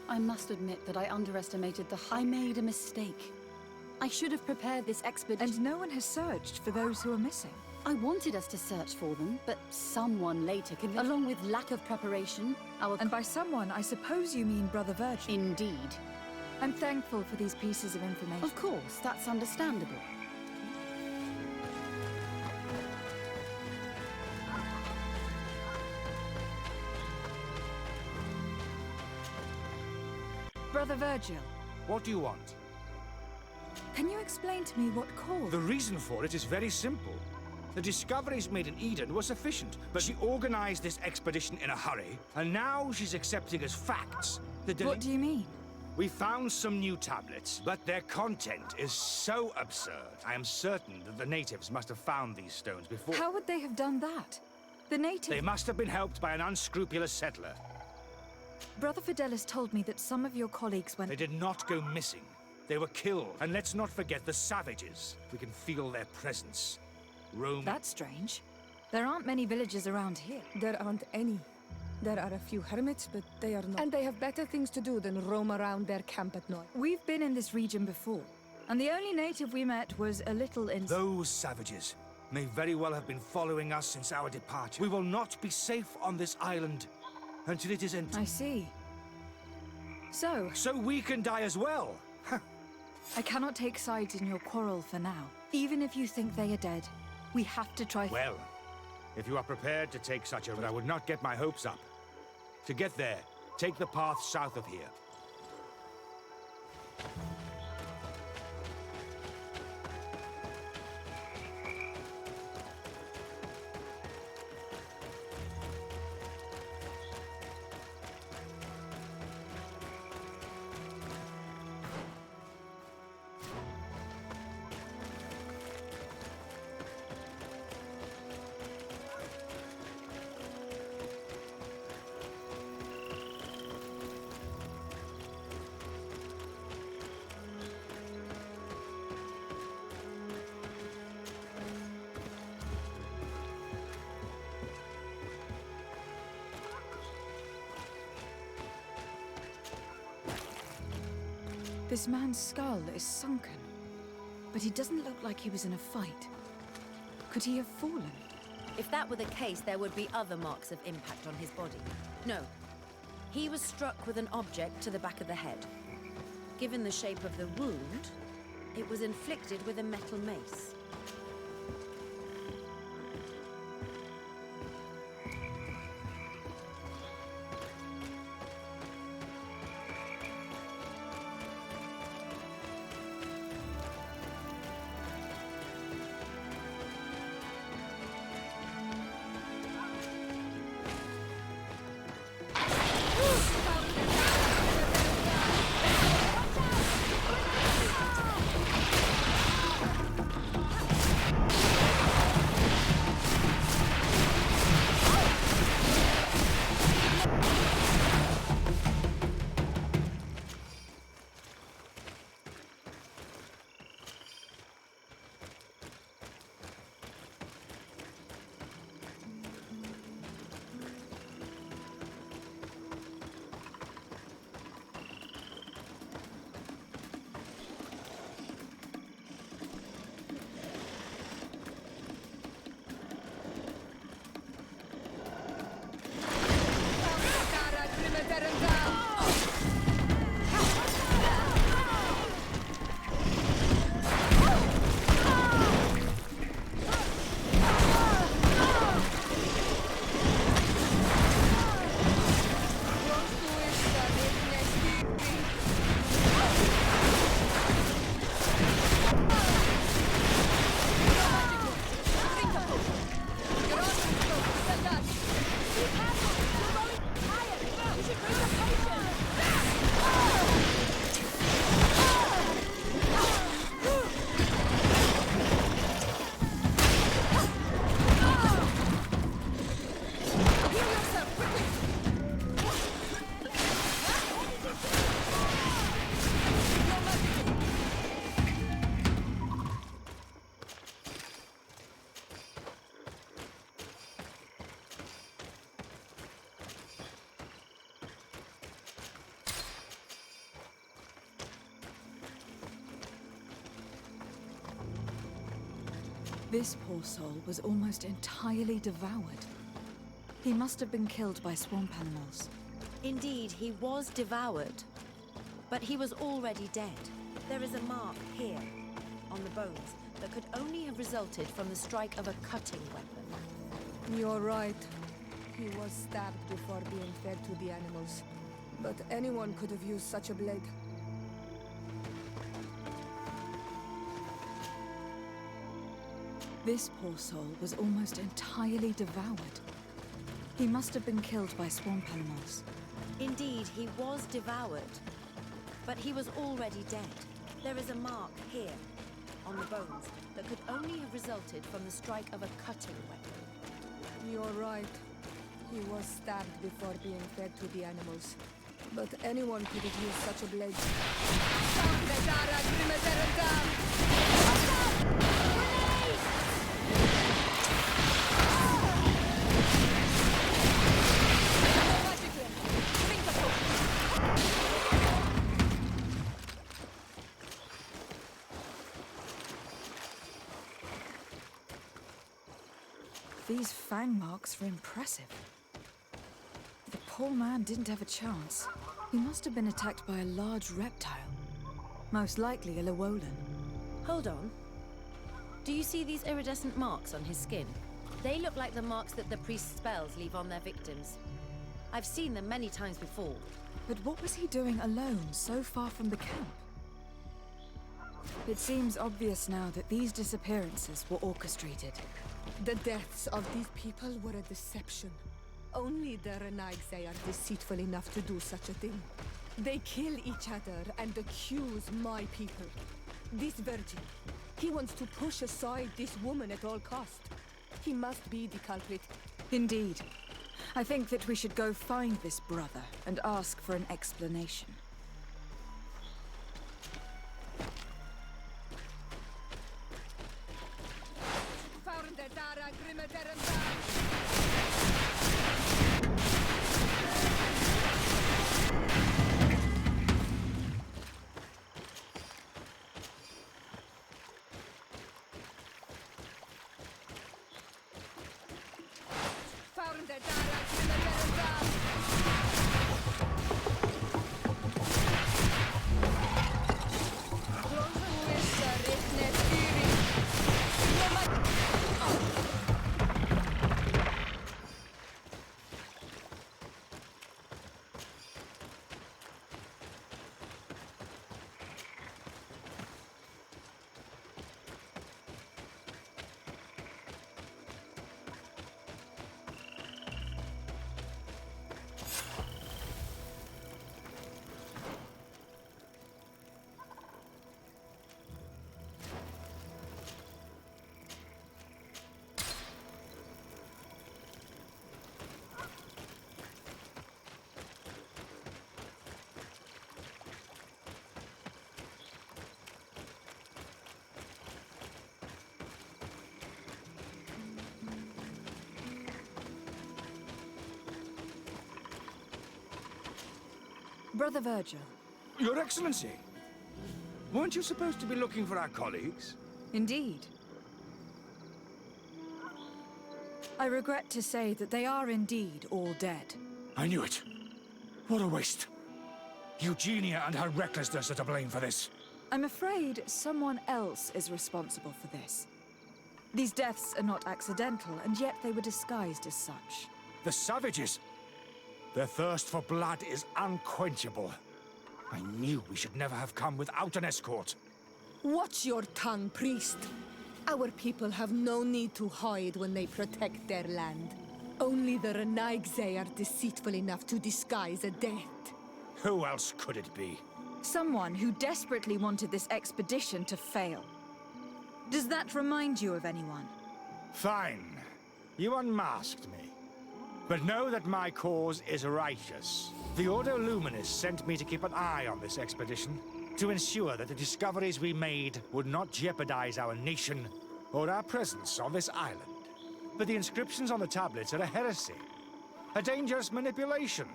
Speaker 9: I must admit that I underestimated I made a mistake. I should have prepared this expedition.
Speaker 2: And no one has searched for those who are missing.
Speaker 9: I wanted us to search for them, but someone later convinced... Along with lack of preparation,
Speaker 2: And by someone, I suppose you mean Brother Virgil.
Speaker 9: Indeed.
Speaker 2: I'm thankful for these pieces of information.
Speaker 9: Of course, that's understandable.
Speaker 2: Brother Virgil,
Speaker 6: What do you want?
Speaker 2: can you explain to me what caused...
Speaker 6: The reason for it is very simple. The discoveries made in Eden were sufficient, but she organized this expedition in a hurry, and now she's accepting as facts the
Speaker 2: What do you mean?
Speaker 6: We found some new tablets, but their content is so absurd. I am certain that the natives must have found these stones before.
Speaker 2: How would they have done that? The natives...
Speaker 6: They must have been helped by an unscrupulous settler.
Speaker 2: Brother Fidelis told me that some of your colleagues went...
Speaker 6: They did not go missing. They were killed. And let's not forget the savages. We can feel their presence. Rome...
Speaker 2: That's strange. There aren't many villages around here.
Speaker 3: There aren't any. There are a few hermits, but they are not. And they have better things to do than roam around their camp at night.
Speaker 2: We've been in this region before, and the only native we met was a little in...
Speaker 6: Those savages may very well have been following us since our departure. We will not be safe on this island until it is empty.
Speaker 2: I see. So
Speaker 6: we can die as well.
Speaker 2: I cannot take sides in your quarrel for now. Even if you think they are dead, we have to try...
Speaker 6: Well, if you are prepared to take such a... But I would not get my hopes up. To get there, take the path south of here.
Speaker 2: This man's skull is sunken, but he doesn't look like he was in a fight. Could he have fallen?
Speaker 12: If that were the case, there would be other marks of impact on his body. No. He was struck with an object to the back of the head. Given the shape of the wound, it was inflicted with a metal mace.
Speaker 2: This poor soul was almost entirely devoured. He must have been killed by swamp animals.
Speaker 12: Indeed, he was devoured, but he was already dead. There is a mark here, on the bones, that could only have resulted from the strike of a cutting weapon.
Speaker 3: You're right. He was stabbed before being fed to the animals. But anyone could have used such a blade.
Speaker 2: This poor soul was almost entirely devoured. He must have been killed by swamp animals.
Speaker 12: Indeed, he was devoured. But he was already dead. There is a mark here, on the bones, that could only have resulted from the strike of a cutting weapon.
Speaker 3: You're right. He was stabbed before being fed to the animals. But anyone could have used such a blade.
Speaker 2: These fang marks are impressive. The poor man didn't have a chance. He must have been attacked by a large reptile. Most likely a Llewellyn.
Speaker 12: Hold on. Do you see these iridescent marks on his skin? They look like the marks that the priest's spells leave on their victims. I've seen them many times before.
Speaker 2: But what was he doing alone, so far from the camp? It seems obvious now that these disappearances were orchestrated.
Speaker 3: The deaths of these people were a deception. Only the Renaigse are deceitful enough to do such a thing. They kill each other and accuse my people. This virgin, he wants to push aside this woman at all cost. He must be the culprit.
Speaker 2: Indeed. I think that we should go find this brother and ask for an explanation. Brother Virgil.
Speaker 6: Your Excellency! Weren't you supposed to be looking for our colleagues?
Speaker 2: Indeed. I regret to say that they are indeed all dead.
Speaker 6: I knew it. What a waste. Eugenia and her recklessness are to blame for this.
Speaker 2: I'm afraid someone else is responsible for this. These deaths are not accidental, and yet they were disguised as such.
Speaker 6: The savages! Their thirst for blood is unquenchable. I knew we should never have come without an escort.
Speaker 3: Watch your tongue, priest. Our people have no need to hide when they protect their land. Only the Renaigse are deceitful enough to disguise a death.
Speaker 6: Who else could it be?
Speaker 2: Someone who desperately wanted this expedition to fail. Does that remind you of anyone?
Speaker 6: Fine. You unmasked me. But know that my cause is righteous. The Ordo Luminis sent me to keep an eye on this expedition, to ensure that the discoveries we made would not jeopardize our nation or our presence on this island. But the inscriptions on the tablets are a heresy, a dangerous manipulation.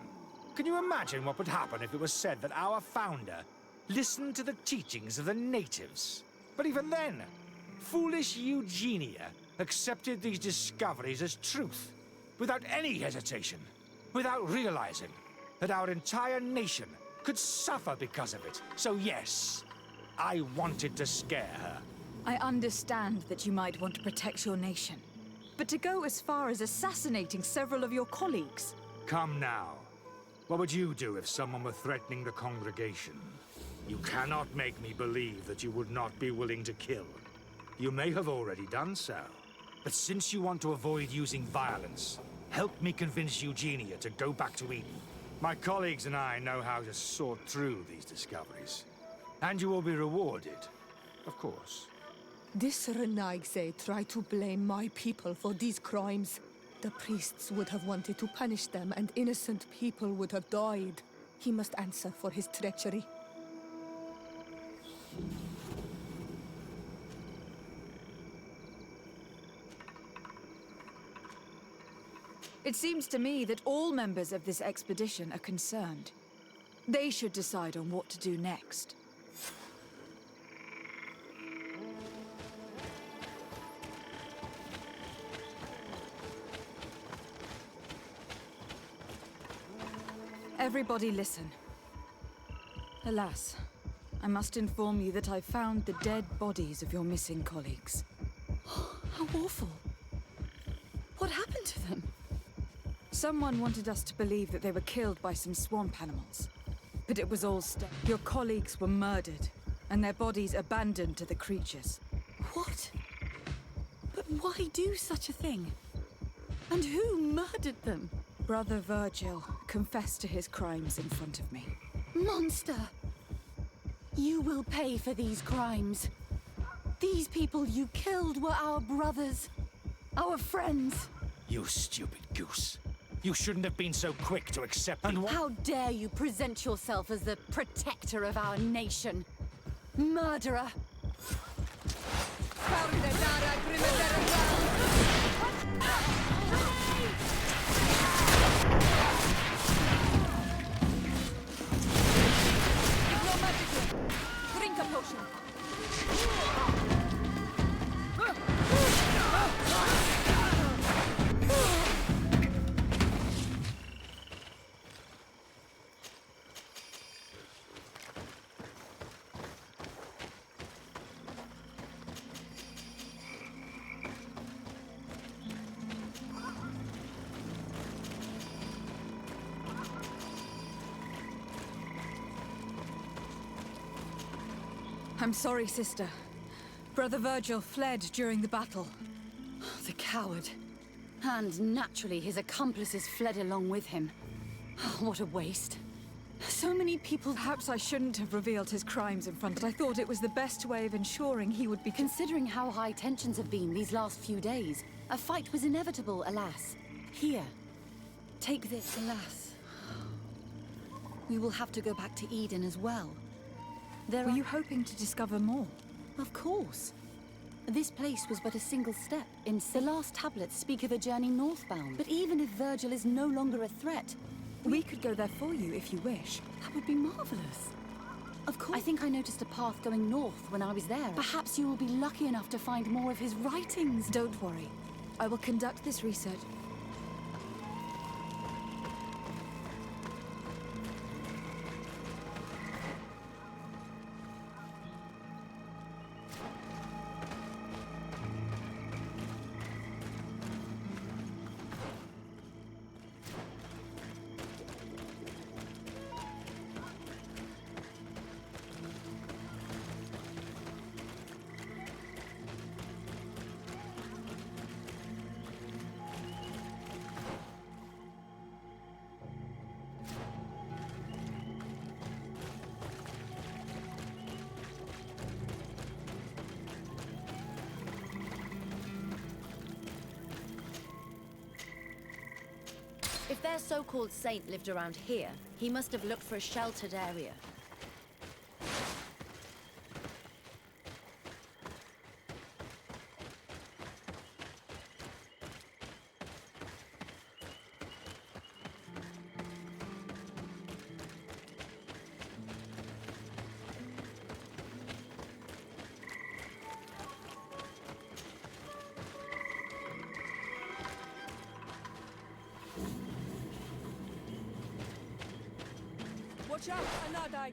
Speaker 6: Can you imagine what would happen if it was said that our founder listened to the teachings of the natives? But even then, foolish Eugenia accepted these discoveries as truth, without any hesitation, without realizing that our entire nation could suffer because of it. So yes, I wanted to scare her.
Speaker 2: I understand that you might want to protect your nation, but to go as far as assassinating several of your colleagues...
Speaker 6: Come now. What would you do if someone were threatening the congregation? You cannot make me believe that you would not be willing to kill. You may have already done so. But since you want to avoid using violence, help me convince Eugenia to go back to Eden. My colleagues and I know how to sort through these discoveries. And you will be rewarded, of course.
Speaker 3: This Renaigse tried to blame my people for these crimes. The priests would have wanted to punish them, and innocent people would have died. He must answer for his treachery.
Speaker 2: It seems to me that all members of this expedition are concerned. They should decide on what to do next. Everybody listen. Alas, I must inform you that I found the dead bodies of your missing colleagues.
Speaker 9: How awful. What happened to them?
Speaker 2: Someone wanted us to believe that they were killed by some swamp animals. But it was all Your colleagues were murdered, and their bodies abandoned to the creatures.
Speaker 9: What? But why do such a thing? And who murdered them?
Speaker 2: Brother Virgil confessed to his crimes in front of me.
Speaker 9: Monster! You will pay for these crimes. These people you killed were our brothers. Our friends.
Speaker 6: You stupid goose. You shouldn't have been so quick to accept and
Speaker 9: How dare you present yourself as the protector of our nation? Murderer!
Speaker 2: Drink a potion. I'm sorry, sister. Brother Virgil fled during the battle.
Speaker 9: The coward. And naturally, his accomplices fled along with him. What a waste. So many people...
Speaker 2: Perhaps I shouldn't have revealed his crimes in front, but I thought it was the best way of ensuring he would be...
Speaker 9: Considering how high tensions have been these last few days, a fight was inevitable, alas. Here. Take this, alas. We will have to go back to Eden as well.
Speaker 2: Were you hoping to discover more?
Speaker 9: Of course. This place was but a single step. The last tablets speak of a journey northbound. But even if Virgil is no longer a threat...
Speaker 2: We could go there for you if you wish.
Speaker 9: That would be marvelous. Of course. I think I noticed a path going north when I was there. Perhaps you will be lucky enough to find more of his writings.
Speaker 2: Don't worry. I will conduct this research.
Speaker 12: If their so-called saint lived around here, he must have looked for a sheltered area.
Speaker 1: Watch out, Anadai!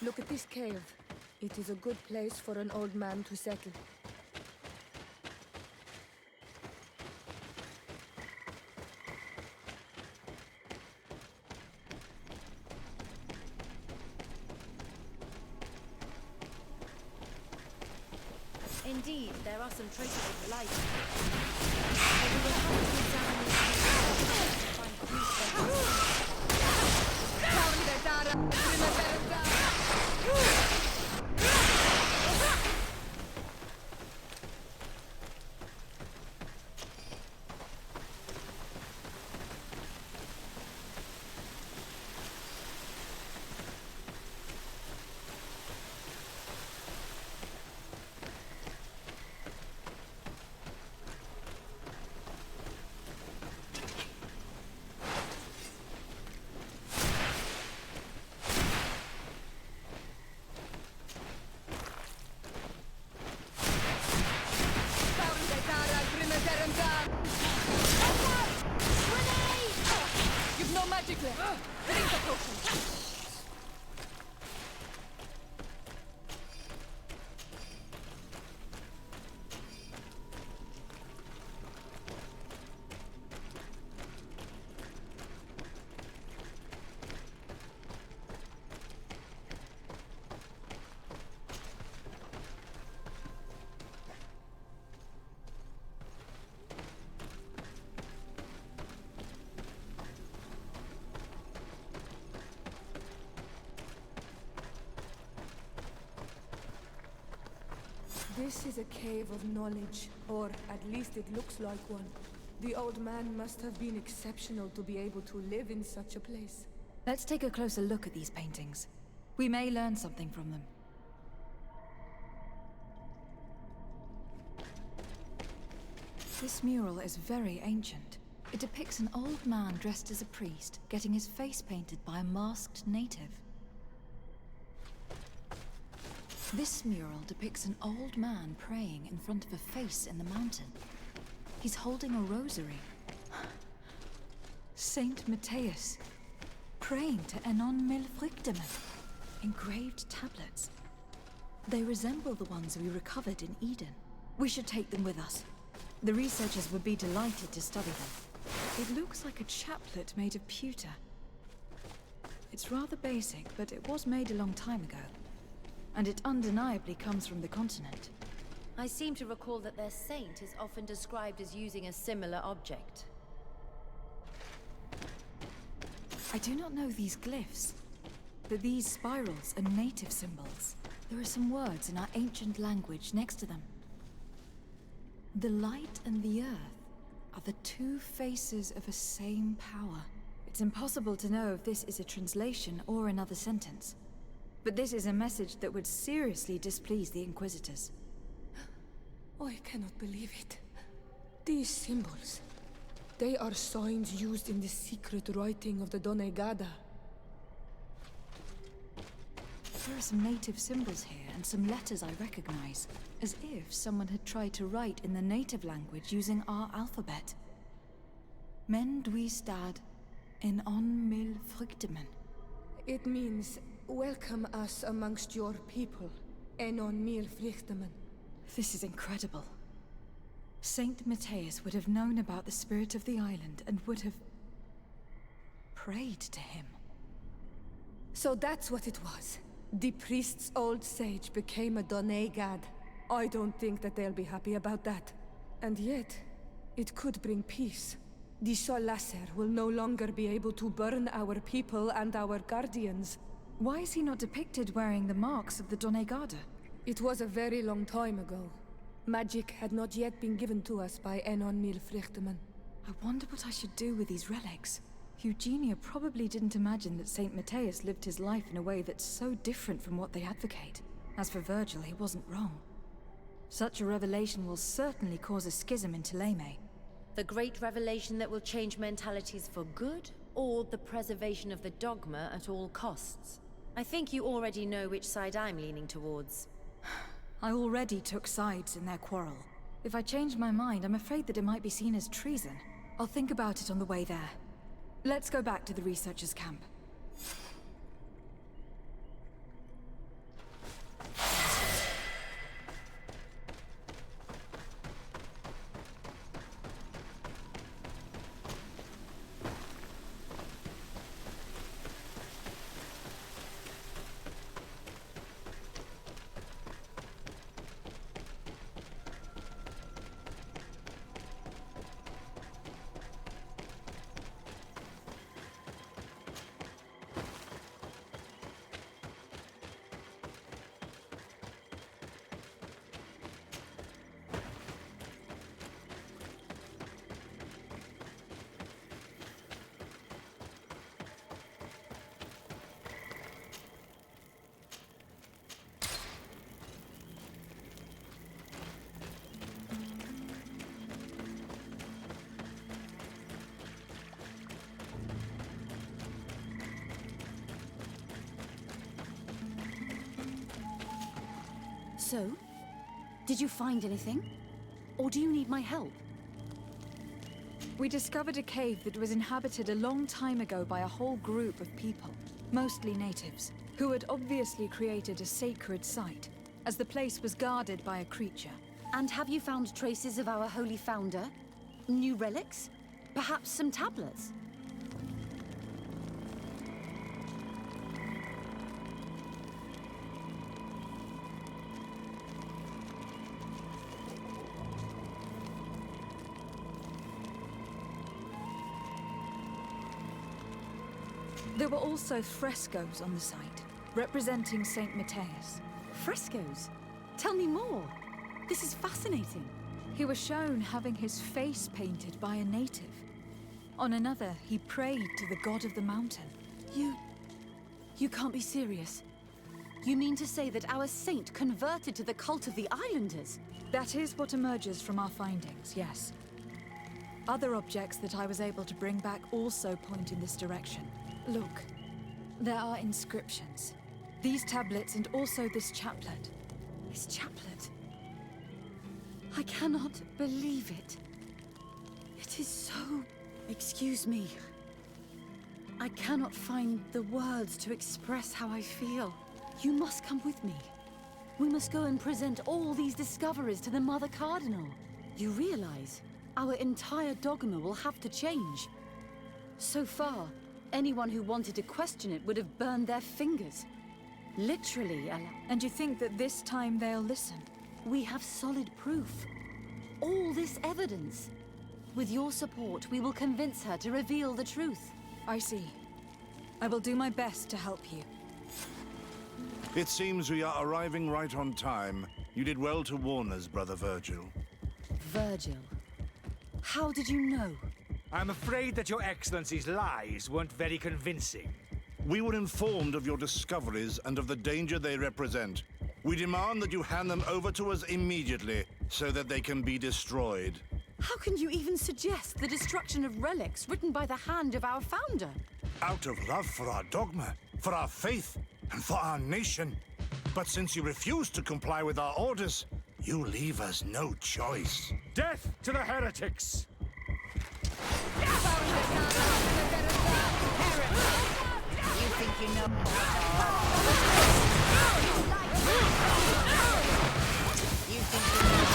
Speaker 3: Look at this cave. It is a good place for an old man to settle.
Speaker 12: Indeed, there are some traces of life. But we will have to examine this to find clues.
Speaker 1: You've no magic left. Drink the potion.
Speaker 3: This is a cave of knowledge, or at least it looks like one. The old man must have been exceptional to be able to live in such a place.
Speaker 2: Let's take a closer look at these paintings. We may learn something from them. This mural is very ancient. It depicts an old man dressed as a priest, getting his face painted by a masked native. This mural depicts an old man praying in front of a face in the mountain. He's holding a rosary. Saint Matthias, praying to Enon Milfrichtemen. Engraved tablets. They resemble the ones we recovered in Eden. We should take them with us. The researchers would be delighted to study them. It looks like a chaplet made of pewter. It's rather basic, but it was made a long time ago. And it undeniably comes from the continent.
Speaker 12: I seem to recall that their saint is often described as using a similar object.
Speaker 2: I do not know these glyphs, but these spirals are native symbols. There are some words in our ancient language next to them. The light and the earth are the two faces of a same power. It's impossible to know if this is a translation or another sentence. But this is a message that would seriously displease the Inquisitors.
Speaker 3: I cannot believe it. These symbols, they are signs used in the secret writing of the Donegada.
Speaker 2: There are some native symbols here and some letters I recognize, as if someone had tried to write in the native language using our alphabet. Men duistad en on mil frichtemen.
Speaker 3: It means, welcome us amongst your people, Enon mil frichtemen.
Speaker 2: This is incredible. Saint Matthias would have known about the spirit of the island and would have prayed to him.
Speaker 3: So that's what it was. The priest's old sage became a Donegad. I don't think that they'll be happy about that. And yet, it could bring peace. The Solasser will no longer be able to burn our people and our guardians.
Speaker 2: Why is he not depicted wearing the marks of the Donegada?
Speaker 3: It was a very long time ago. Magic had not yet been given to us by Enon Milfrichtemen.
Speaker 2: I wonder what I should do with these relics. Eugenia probably didn't imagine that Saint Matthias lived his life in a way that's so different from what they advocate. As for Virgil, he wasn't wrong. Such a revelation will certainly cause a schism in Thélème.
Speaker 12: The great revelation that will change mentalities for good, or the preservation of the dogma at all costs? I think you already know which side I'm leaning towards.
Speaker 2: I already took sides in their quarrel. If I change my mind, I'm afraid that it might be seen as treason. I'll think about it on the way there. Let's go back to the researchers' camp.
Speaker 9: So, did you find anything? Or do you need my help?
Speaker 2: We discovered a cave that was inhabited a long time ago by a whole group of people, mostly natives, who had obviously created a sacred site, as the place was guarded by a creature.
Speaker 9: And have you found traces of our holy founder? New relics? Perhaps some tablets?
Speaker 2: There were also frescoes on the site, representing Saint Matthias.
Speaker 9: Frescoes? Tell me more. This is fascinating.
Speaker 2: He was shown having his face painted by a native. On another, he prayed to the god of the mountain.
Speaker 9: You can't be serious. You mean to say that our saint converted to the cult of the islanders?
Speaker 2: That is what emerges from our findings, yes. Other objects that I was able to bring back also point in this direction. Look, there are inscriptions. These tablets and also this chaplet.
Speaker 9: This chaplet? I cannot believe it. It is so... Excuse me. I cannot find the words to express how I feel. You must come with me. We must go and present all these discoveries to the Mother Cardinal. You realize our entire dogma will have to change. So far, anyone who wanted to question it would have burned their fingers. Literally, Ella.
Speaker 2: And you think that this time they'll listen?
Speaker 9: We have solid proof. All this evidence. With your support, we will convince her to reveal the truth.
Speaker 2: I see. I will do my best to help you.
Speaker 13: It seems we are arriving right on time. You did well to warn us, Brother Virgil.
Speaker 9: Virgil? How did you know?
Speaker 6: I'm afraid that your Excellency's lies weren't very convincing.
Speaker 13: We were informed of your discoveries and of the danger they represent. We demand that you hand them over to us immediately, so that they can be destroyed.
Speaker 9: How can you even suggest the destruction of relics written by the hand of our founder?
Speaker 13: Out of love for our dogma, for our faith, and for our nation. But since you refuse to comply with our orders, you leave us no choice.
Speaker 6: Death to the heretics!
Speaker 1: You think you know more? You think you know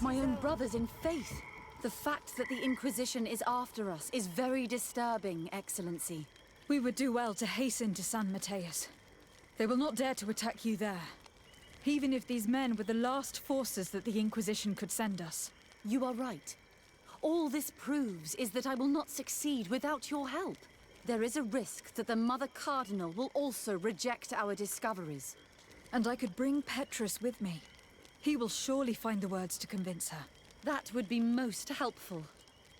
Speaker 9: my own brothers in faith. The fact that the Inquisition is after us is very disturbing, Excellency.
Speaker 2: We would do well to hasten to San Matthias. They will not dare to attack you there. Even if these men were the last forces that the Inquisition could send us.
Speaker 9: You are right. All this proves is that I will not succeed without your help. There is a risk that the Mother Cardinal will also reject our discoveries.
Speaker 2: And I could bring Petrus with me. He will surely find the words to convince her.
Speaker 9: That would be most helpful.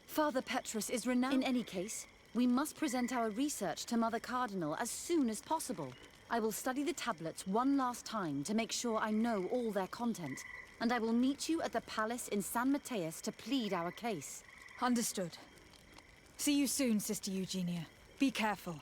Speaker 9: Father Petrus is renowned. In any case, we must present our research to Mother Cardinal as soon as possible. I will study the tablets one last time to make sure I know all their content. And I will meet you at the palace in San Matthias to plead our case.
Speaker 2: Understood. See you soon, Sister Eugenia. Be careful.